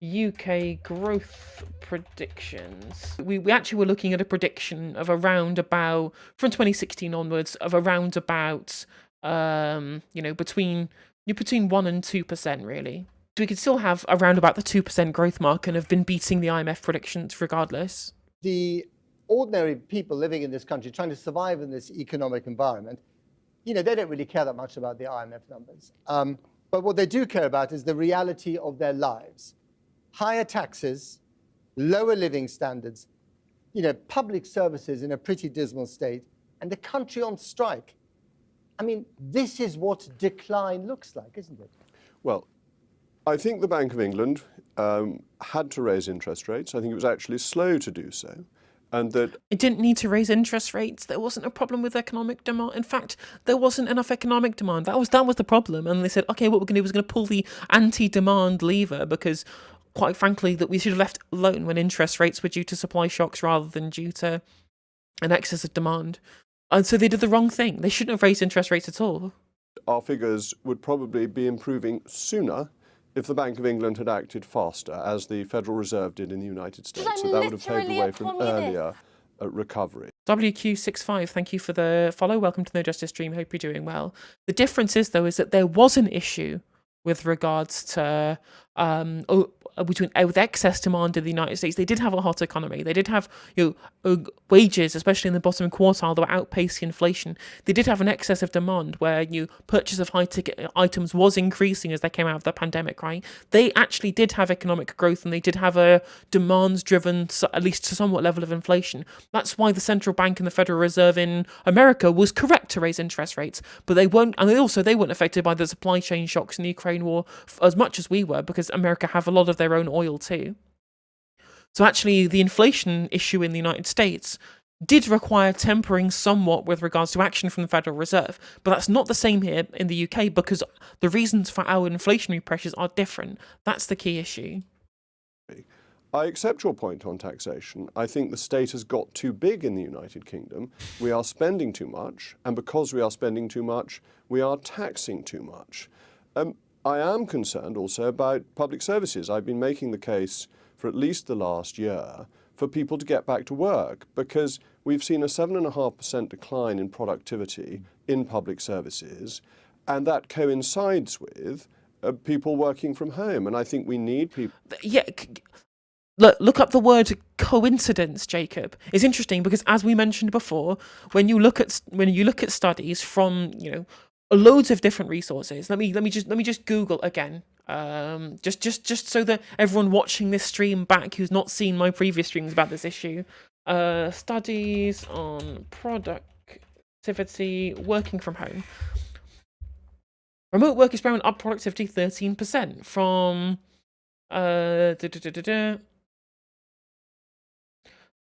UK growth predictions. We actually were looking at a prediction of around about, from 2016 onwards, of around about, between 1 and 2%, really. So we could still have around about the 2% growth mark and have been beating the IMF predictions regardless. The ordinary people living in this country trying to survive in this economic environment, they don't really care that much about the IMF numbers. But what they do care about is the reality of their lives. Higher taxes, lower living standards, public services in a pretty dismal state, and the country on strike. I mean, this is what decline looks like, isn't it? Well, I think the Bank of England had to raise interest rates. I think it was actually slow to do so. And that it didn't need to raise interest rates. There wasn't a problem with economic demand. In fact, there wasn't enough economic demand. That was the problem. And they said, okay, what we're going to do is going to pull the anti-demand lever because, quite frankly, that we should have left alone when interest rates were due to supply shocks rather than due to an excess of demand. And so they did the wrong thing. They shouldn't have raised interest rates at all. Our figures would probably be improving sooner if the Bank of England had acted faster, as the Federal Reserve did in the United States. So that would have paved the way for an earlier recovery. WQ65, thank you for the follow. Welcome to No Justice Stream. Hope you're doing well. The difference is, though, is that there was an issue with regards to with excess demand in the United States. They did have a hot economy. They did have wages, especially in the bottom quartile, that were outpacing inflation. They did have an excess of demand where purchase of high ticket items was increasing as they came out of the pandemic, right? They actually did have economic growth and they did have a demand driven, at least to somewhat level of inflation. That's why the central bank and the Federal Reserve in America was correct to raise interest rates, but they weren't, and they weren't affected by the supply chain shocks in the Ukraine war as much as we were, because America have a lot of their own oil too. So actually the inflation issue in the United States did require tempering somewhat with regards to action from the Federal Reserve, but that's not the same here in the UK because the reasons for our inflationary pressures are different. That's the key issue. I accept your point on taxation. I think the state has got too big in the United Kingdom. We are spending too much, and because we are spending too much, we are taxing too much. I am concerned also about public services. I've been making the case for at least the last year for people to get back to work, because we've seen a 7.5% decline in productivity in public services, and that coincides with people working from home. And I think we need people. Yeah. Look up the word coincidence, Jacob. It's interesting because, as we mentioned before, when you look at studies from loads of different resources. Let me just Google again. Just so that everyone watching this stream back who's not seen my previous streams about this issue. Studies on productivity, working from home. Remote work experiment up productivity 13% from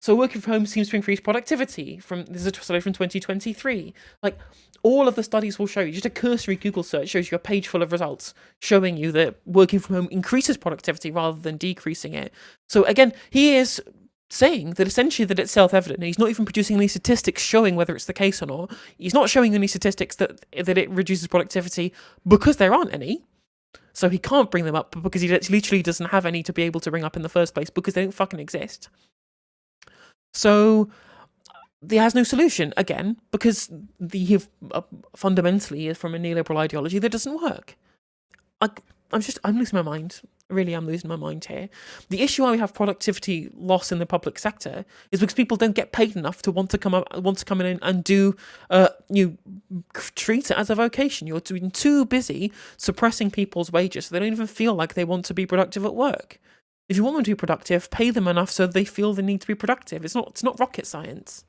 So working from home seems to increase productivity. This is a study from 2023. Like, all of the studies will show you, just a cursory Google search shows you a page full of results showing you that working from home increases productivity rather than decreasing it. So again, he is saying that essentially that it's self-evident. He's not even producing any statistics showing whether it's the case or not. He's not showing any statistics that it reduces productivity because there aren't any. So he can't bring them up because he literally doesn't have any to be able to bring up in the first place because they don't fucking exist. So there has no solution, again, because fundamentally is from a neoliberal ideology that doesn't work. I'm losing my mind. Really, I'm losing my mind here. The issue why we have productivity loss in the public sector is because people don't get paid enough to want to come in and do treat it as a vocation. You're too busy suppressing people's wages, so they don't even feel like they want to be productive at work. If you want them to be productive, pay them enough so they feel the need to be productive. It's not rocket science.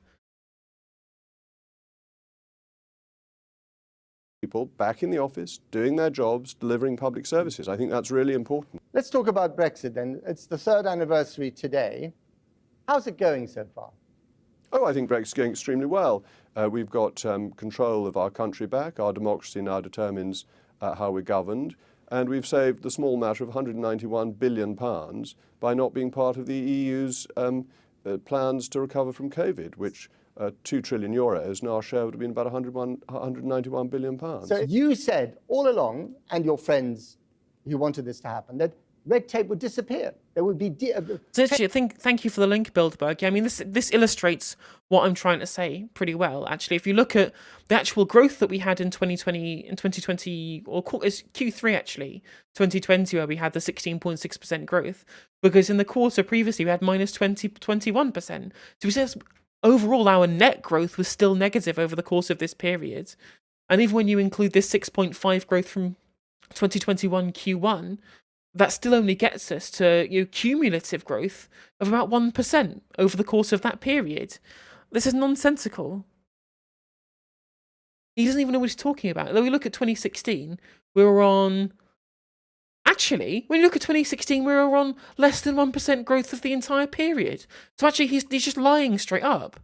People back in the office, doing their jobs, delivering public services. I think that's really important. Let's talk about Brexit then. It's the 3rd anniversary today. How's it going so far? Oh, I think Brexit's going extremely well. We've got control of our country back. Our democracy now determines how we're governed. And we've saved the small matter of £191 billion by not being part of the EU's plans to recover from COVID, which €2 trillion, and our share would have been about £191 billion. So you said all along, and your friends who wanted this to happen, that red tape would disappear. There would be... So actually, thank you for the link, Bilderberg. Yeah, I mean, this illustrates what I'm trying to say pretty well. Actually, if you look at the actual growth that we had in 2020, or it's Q3 actually, 2020, where we had the 16.6% growth, because in the quarter previously we had minus 21%. So we said overall our net growth was still negative over the course of this period. And even when you include this 6.5 growth from 2021 Q1, that still only gets us to cumulative growth of about 1% over the course of that period. This is nonsensical. He doesn't even know what he's talking about. Though we look at 2016, we were on... Actually, when you look at 2016, we were on less than 1% growth of the entire period. So actually, he's just lying straight up.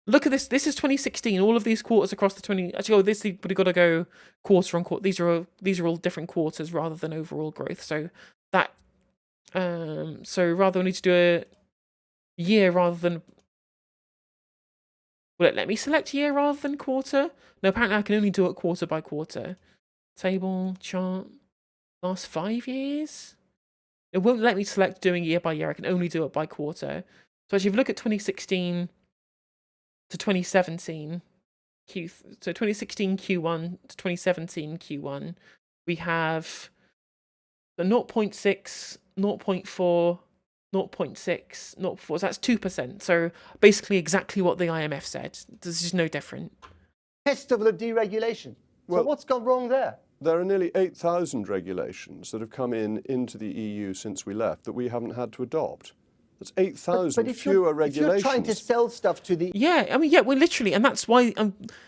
Look at this. This is 2016. All of these quarters across the 20... Actually, we've got to go quarter on quarter. These are all different quarters rather than overall growth. So that... So rather we need to do a year rather than... Will it let me select year rather than quarter? No, apparently I can only do it quarter by quarter. Table, chart, last 5 years? It won't let me select doing year by year. I can only do it by quarter. So actually, if you look at 2016 to 2017, so 2016 Q1 to 2017 Q1, we have the 0.6, 0.4, 0.6, 0.4, so that's 2%. So basically exactly what the IMF said. This is no different. Festival of deregulation. So what's gone wrong there? There are nearly 8,000 regulations that have come into the EU since we left that we haven't had to adopt. That's 8,000 fewer regulations. If you're trying to sell stuff to the... Yeah, I mean, yeah, we're literally, and that's why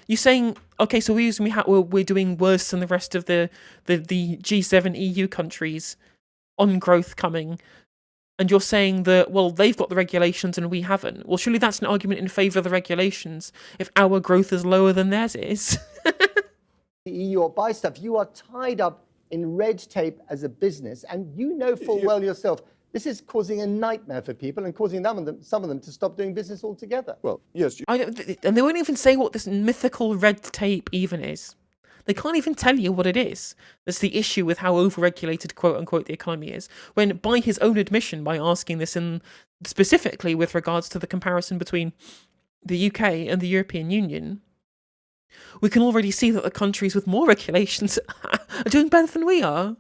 you're saying, okay, so we're doing worse than the rest of the G7 EU countries on growth coming, and you're saying that, well, they've got the regulations and we haven't. Well, surely that's an argument in favour of the regulations if our growth is lower than theirs is. The EU or buy stuff, you are tied up in red tape as a business, and you know full well yourself This is causing a nightmare for people and causing some of them to stop doing business altogether. Well, yes. And they won't even say what this mythical red tape even is. They can't even tell you what it is. That's the issue with how overregulated, quote unquote, the economy is. When, by his own admission, by asking this in specifically with regards to the comparison between the UK and the European Union, we can already see that the countries with more regulations are doing better than we are.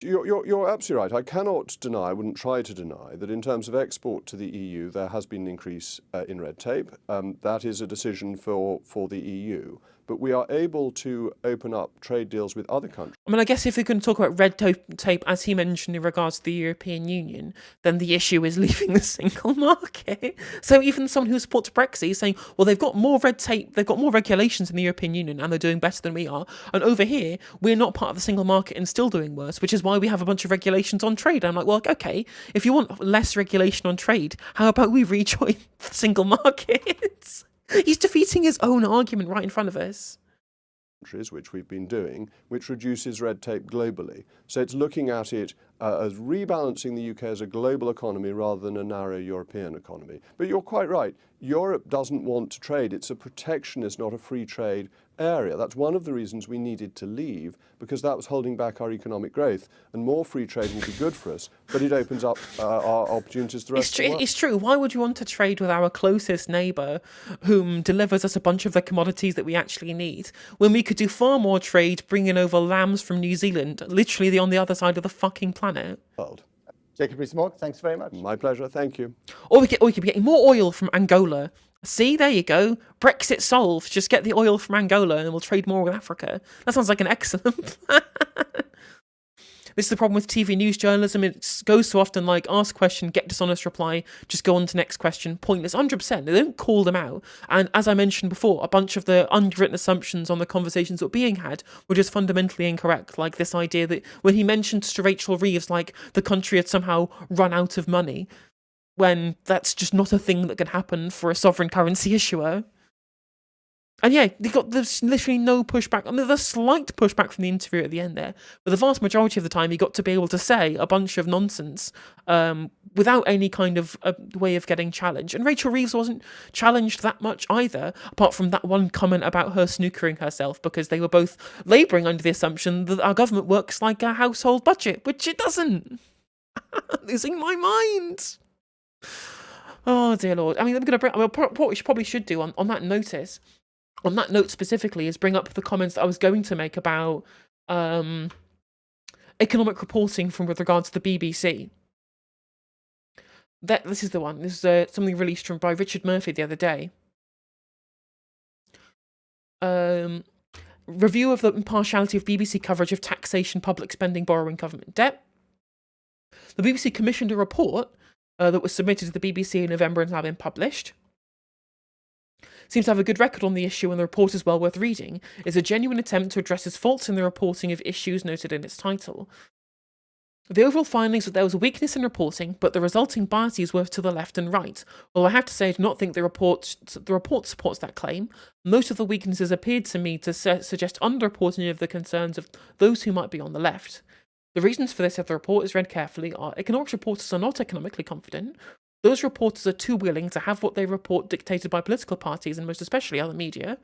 You're absolutely right. I cannot deny, I wouldn't try to deny, that in terms of export to the EU, there has been an increase in red tape. That is a decision for the EU. But we are able to open up trade deals with other countries. I mean, I guess if we can talk about red tape, as he mentioned, in regards to the European Union, then the issue is leaving the single market. So even someone who supports Brexit is saying, well, they've got more red tape, they've got more regulations in the European Union, and they're doing better than we are. And over here, we're not part of the single market and still doing worse, which is why we have a bunch of regulations on trade. I'm like, well, okay, if you want less regulation on trade, how about we rejoin the single market? He's defeating his own argument right in front of us. Which we've been doing, which reduces red tape globally. So it's looking at it as rebalancing the UK as a global economy rather than a narrow European economy. But you're quite right. Europe doesn't want to trade. It's a protectionist, not a free trade area. That's one of the reasons we needed to leave, because that was holding back our economic growth. And more free trade will be good for us, but it opens up our opportunities to the rest of the world. It's true. Why would you want to trade with our closest neighbour whom delivers us a bunch of the commodities that we actually need, when we could do far more trade bringing over lambs from New Zealand, literally on the other side of the fucking planet? World. Jacob Rees-Mogg, thanks very much. My pleasure. Thank you. Or we could be getting more oil from Angola. See, there you go. Brexit solved. Just get the oil from Angola and we'll trade more with Africa. That sounds like an excellent plan. This is the problem with TV news journalism. It goes so often like, ask question, get dishonest reply, just go on to next question. Pointless, 100%. They don't call them out. And as I mentioned before, a bunch of the underwritten assumptions on the conversations that were being had were just fundamentally incorrect. Like this idea that when he mentioned to Rachel Reeves, like the country had somehow run out of money, when that's just not a thing that can happen for a sovereign currency issuer. And yeah, there's literally no pushback. I mean, there's slight pushback from the interview at the end there, but the vast majority of the time he got to be able to say a bunch of nonsense without any kind of way of getting challenged. And Rachel Reeves wasn't challenged that much either, apart from that one comment about her snookering herself, because they were both labouring under the assumption that our government works like a household budget, which it doesn't. Losing my mind. Oh dear Lord. I mean, what we probably should do on that notice, on that note specifically, is bring up the comments that I was going to make about economic reporting with regards to the BBC. This is the one. This is something released by Richard Murphy the other day. Review of the impartiality of BBC coverage of taxation, public spending, borrowing, government debt. The BBC commissioned a report that was submitted to the BBC in November and has now been published. Seems to have a good record on the issue, and the report is well worth reading. It's a genuine attempt to address its faults in the reporting of issues noted in its title. The overall findings that there was a weakness in reporting, but the resulting biases were to the left and right. Although I have to say I do not think the report supports that claim. Most of the weaknesses appeared to me to suggest underreporting of the concerns of those who might be on the left. The reasons for this, if the report is read carefully, are economics reporters are not economically confident. Those reporters are too willing to have what they report dictated by political parties and most especially other media.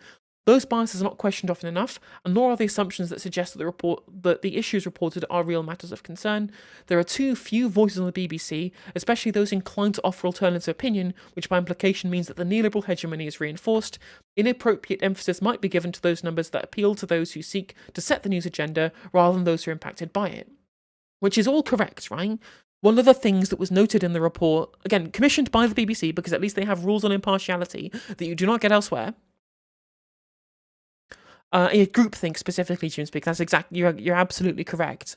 Those biases are not questioned often enough, and nor are the assumptions that suggest that the issues reported are real matters of concern. There are too few voices on the BBC, especially those inclined to offer alternative opinion, which by implication means that the neoliberal hegemony is reinforced. Inappropriate emphasis might be given to those numbers that appeal to those who seek to set the news agenda rather than those who are impacted by it. Which is all correct, right? One of the things that was noted in the report, again, commissioned by the BBC, because at least they have rules on impartiality that you do not get elsewhere. Groupthink specifically, Jim Speak, that's exactly, you're absolutely correct.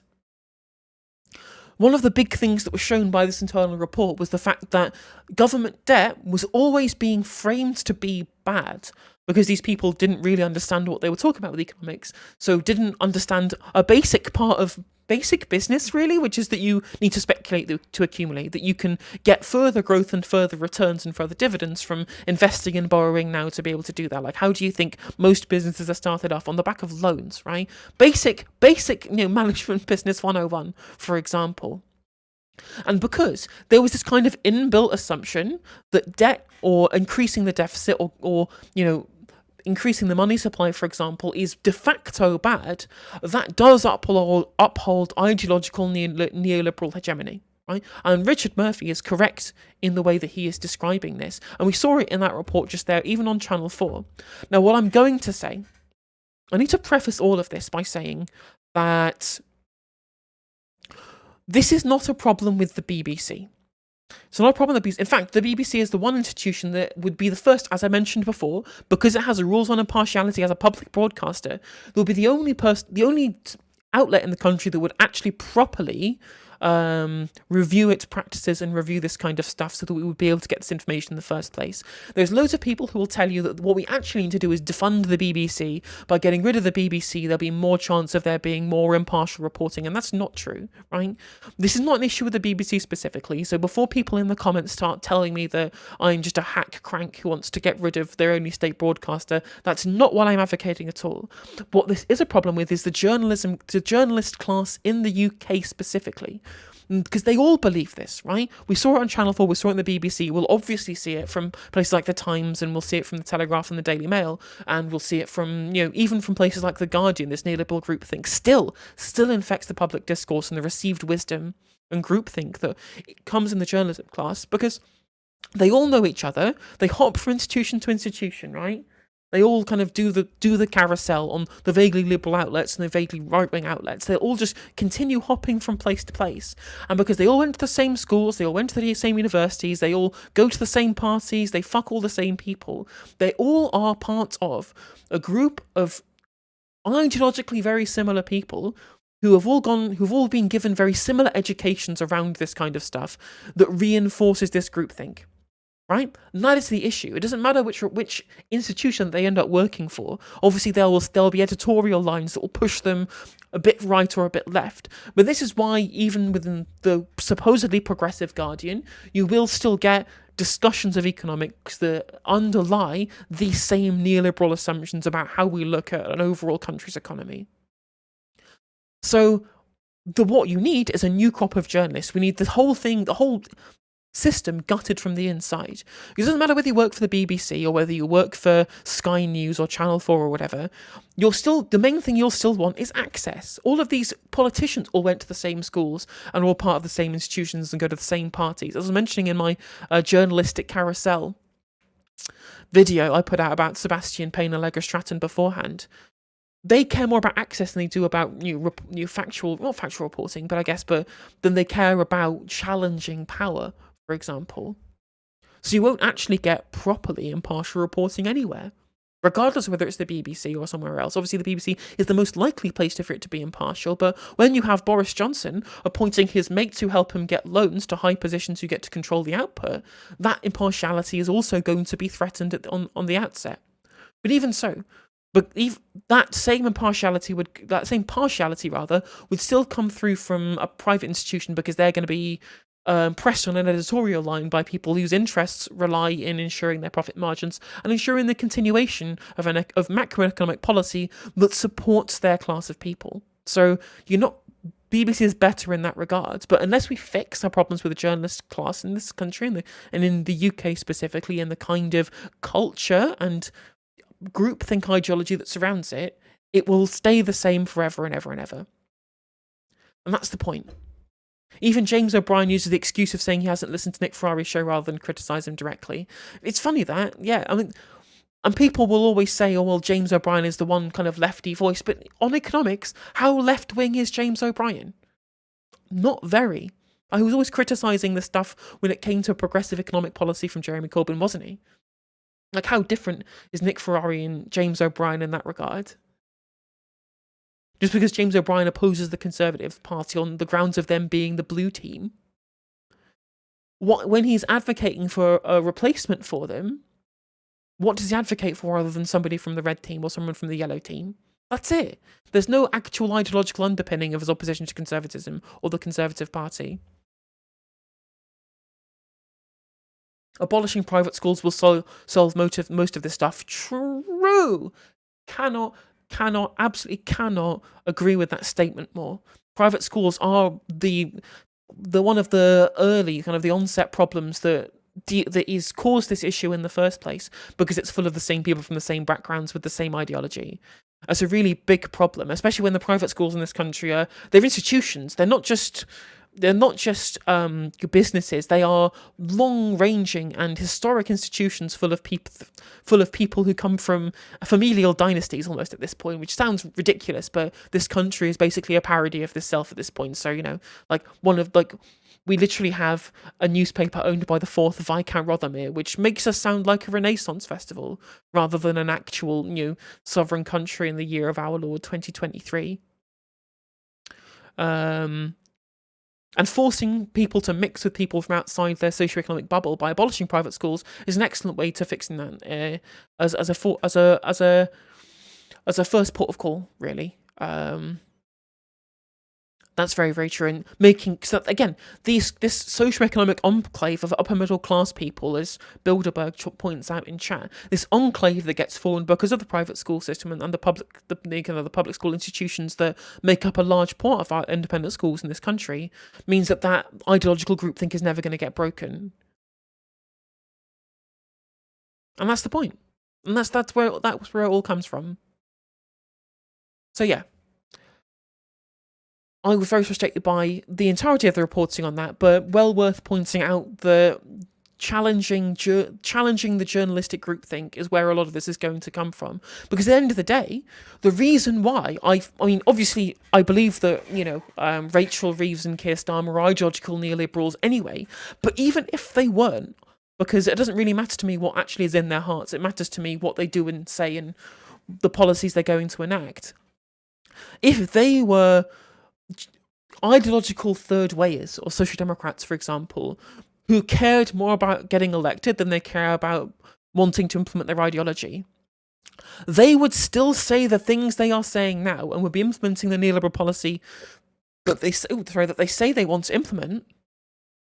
One of the big things that was shown by this internal report was the fact that government debt was always being framed to be bad, because these people didn't really understand what they were talking about with economics, so didn't understand a basic part of basic business, really, which is that you need to speculate to accumulate, that you can get further growth and further returns and further dividends from investing and borrowing now to be able to do that. Like, how do you think most businesses are started off? On the back of loans, right? Basic, management business 101, for example. And because there was this kind of inbuilt assumption that debt or increasing the deficit or increasing the money supply, for example, is de facto bad, that does uphold ideological neoliberal hegemony. Right? And Richard Murphy is correct in the way that he is describing this. And we saw it in that report just there, even on Channel 4. Now, what I'm going to say, I need to preface all of this by saying that this is not a problem with the BBC. It's not a problem with the BBC. In fact, the BBC is the one institution that would be the first, as I mentioned before, because it has rules on impartiality as a public broadcaster, it will be the only outlet in the country that would actually properly review its practices and review this kind of stuff so that we would be able to get this information in the first place. There's loads of people who will tell you that what we actually need to do is defund the BBC. By getting rid of the BBC, there'll be more chance of there being more impartial reporting, and that's not true, right? This is not an issue with the BBC specifically, so before people in the comments start telling me that I'm just a hack crank who wants to get rid of their only state broadcaster, that's not what I'm advocating at all. What this is a problem with is the journalist class in the UK specifically, because they all believe this, right? We saw it on Channel 4, we saw it on the BBC, we'll obviously see it from places like The Times, and we'll see it from The Telegraph and the Daily Mail, and we'll see it from, even from places like The Guardian. This neoliberal groupthink still infects the public discourse and the received wisdom and groupthink that comes in the journalism class, because they all know each other, they hop from institution to institution, right? They all kind of do the carousel on the vaguely liberal outlets and the vaguely right-wing outlets. They all just continue hopping from place to place. And because they all went to the same schools, they all went to the same universities, they all go to the same parties, they fuck all the same people, they all are part of a group of ideologically very similar people who've all been given very similar educations around this kind of stuff that reinforces this groupthink. Right? And that is the issue. It doesn't matter which institution they end up working for. Obviously, there'll be editorial lines that will push them a bit right or a bit left. But this is why, even within the supposedly progressive Guardian, you will still get discussions of economics that underlie these same neoliberal assumptions about how we look at an overall country's economy. So, what you need is a new crop of journalists. We need the whole system gutted from the inside. It doesn't matter whether you work for the BBC or whether you work for Sky News or Channel 4 or whatever, the main thing you'll still want is access. All of these politicians all went to the same schools and are all part of the same institutions and go to the same parties. As I was mentioning in my journalistic carousel video I put out about Sebastian Payne and Allegra Stratton beforehand, they care more about access than they do about not factual reporting, but than they care about challenging power, for example. So you won't actually get properly impartial reporting anywhere, regardless of whether it's the BBC or somewhere else. Obviously, the BBC is the most likely place for it to be impartial, but when you have Boris Johnson appointing his mates who help him get loans to high positions who get to control the output, that impartiality is also going to be threatened on the outset. But even so, that same partiality would still come through from a private institution, because they're going to be pressed on an editorial line by people whose interests rely in ensuring their profit margins and ensuring the continuation of macroeconomic policy that supports their class of people. So BBC is better in that regard, but unless we fix our problems with the journalist class in this country and in the UK specifically, and the kind of culture and groupthink ideology that surrounds it, it will stay the same forever and ever and ever. And that's the point. Even James O'Brien uses the excuse of saying he hasn't listened to Nick Ferrari's show rather than criticise him directly. It's funny that, and people will always say, oh, well, James O'Brien is the one kind of lefty voice, but on economics, how left-wing is James O'Brien? Not very. He was always criticising the stuff when it came to progressive economic policy from Jeremy Corbyn, wasn't he? Like, how different is Nick Ferrari and James O'Brien in that regard? Just because James O'Brien opposes the Conservative Party on the grounds of them being the blue team, when he's advocating for a replacement for them, what does he advocate for other than somebody from the red team or someone from the yellow team? That's it. There's no actual ideological underpinning of his opposition to conservatism or the Conservative Party. Abolishing private schools will solve most of this stuff. True. Absolutely cannot agree with that statement more. Private schools are the one of the early kind of the onset problems that is caused this issue in the first place, because it's full of the same people from the same backgrounds with the same ideology. That's a really big problem, especially when the private schools in this country they're institutions. They're not just businesses. They are long-ranging and historic institutions full of people who come from familial dynasties almost at this point, which sounds ridiculous, but this country is basically a parody of itself at this point. So, we literally have a newspaper owned by the 4th Viscount Rothermere, which makes us sound like a Renaissance festival rather than an actual new sovereign country in the year of our Lord 2023. And forcing people to mix with people from outside their socioeconomic bubble by abolishing private schools is an excellent way to fixing that as a first port of call, really. That's very, very true. And making, so again, this socioeconomic enclave of upper middle class people, as Bilderberg points out in chat, this enclave that gets formed because of the private school system and the public school institutions that make up a large part of our independent schools in this country, means that ideological groupthink is never going to get broken. And that's the point. And that's where it all comes from. So yeah. I was very frustrated by the entirety of the reporting on that, but well worth pointing out the challenging the journalistic groupthink is where a lot of this is going to come from. Because at the end of the day, the reason why obviously I believe that Rachel Reeves and Keir Starmer are ideological neoliberals anyway, but even if they weren't, because it doesn't really matter to me what actually is in their hearts, it matters to me what they do and say and the policies they're going to enact. If they were ideological third wayers or social democrats, for example, who cared more about getting elected than they care about wanting to implement their ideology, they would still say the things they are saying now and would be implementing the neoliberal policy that they say they want to implement.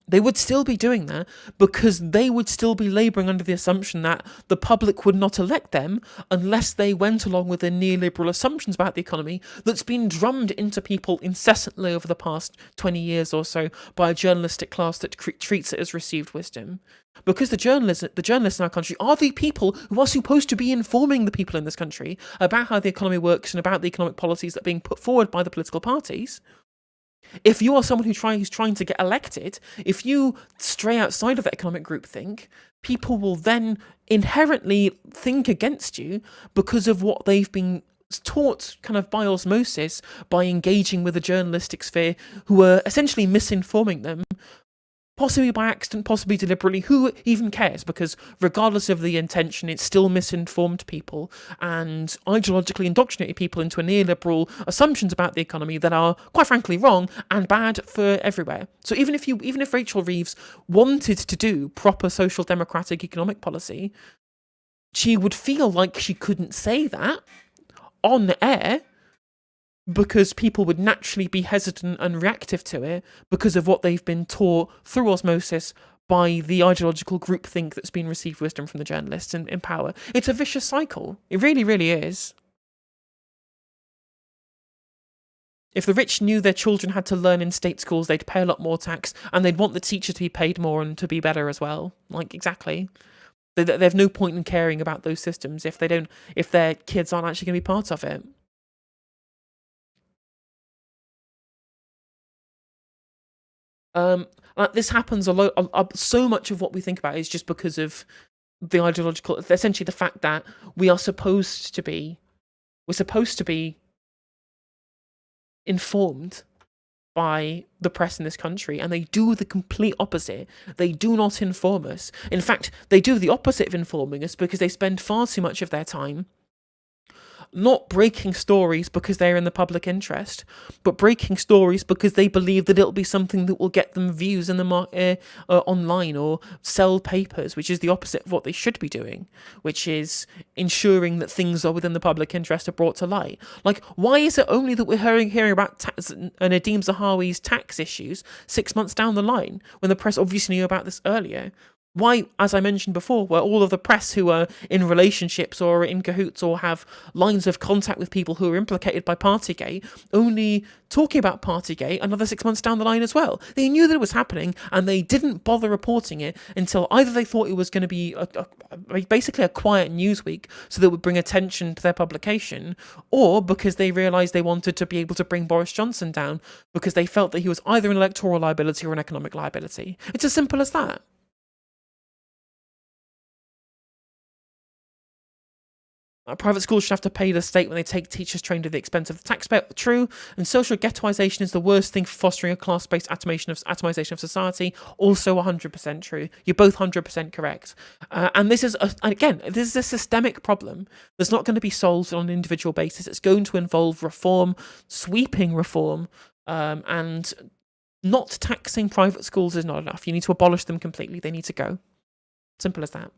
They would still be doing that because they would still be labouring under the assumption that the public would not elect them unless they went along with the neoliberal assumptions about the economy that's been drummed into people incessantly over the past 20 years or so by a journalistic class that treats it as received wisdom. Because the journalists in our country are the people who are supposed to be informing the people in this country about how the economy works and about the economic policies that are being put forward by the political parties. If you are someone who's trying to get elected, if you stray outside of the economic groupthink, people will then inherently think against you because of what they've been taught kind of by osmosis by engaging with the journalistic sphere, who are essentially misinforming them, possibly by accident, possibly deliberately. Who even cares? Because regardless of the intention, it's still misinformed people and ideologically indoctrinated people into a neoliberal assumptions about the economy that are, quite frankly, wrong and bad for everywhere. So even if Rachel Reeves wanted to do proper social democratic economic policy, she would feel like she couldn't say that on air, because people would naturally be hesitant and reactive to it because of what they've been taught through osmosis by the ideological groupthink that's been received wisdom from the journalists in power. It's a vicious cycle. It really, really is. If the rich knew their children had to learn in state schools, they'd pay a lot more tax, and they'd want the teacher to be paid more and to be better as well. Exactly. They have no point in caring about those systems if their kids aren't actually going to be part of it. This happens a lot. So much of what we think about is just because of the ideological, essentially the fact that we're supposed to be informed by the press in this country, and they do the complete opposite. They do not inform us. In fact, they do the opposite of informing us because they spend far too much of their time not breaking stories because they're in the public interest, but breaking stories because they believe that it'll be something that will get them views in the online or sell papers, which is the opposite of what they should be doing, which is ensuring that things are within the public interest are brought to light. Why is it only that we're hearing about Nadeem Zahawi's tax issues 6 months down the line when the press obviously knew about this earlier? Why, as I mentioned before, were all of the press who are in relationships or in cahoots or have lines of contact with people who are implicated by Partygate only talking about Partygate another 6 months down the line as well? They knew that it was happening and they didn't bother reporting it until either they thought it was going to be basically a quiet news week so that it would bring attention to their publication, or because they realised they wanted to be able to bring Boris Johnson down because they felt that he was either an electoral liability or an economic liability. It's as simple as that. Private schools should have to pay the state when they take teachers trained at the expense of the taxpayer. True. And social ghettoisation is the worst thing for fostering a class-based atomization of society. Also 100% true. You're both 100% correct. And this is, this is a systemic problem that's not going to be solved on an individual basis. It's going to involve reform, sweeping reform, and not taxing private schools is not enough. You need to abolish them completely. They need to go. Simple as that.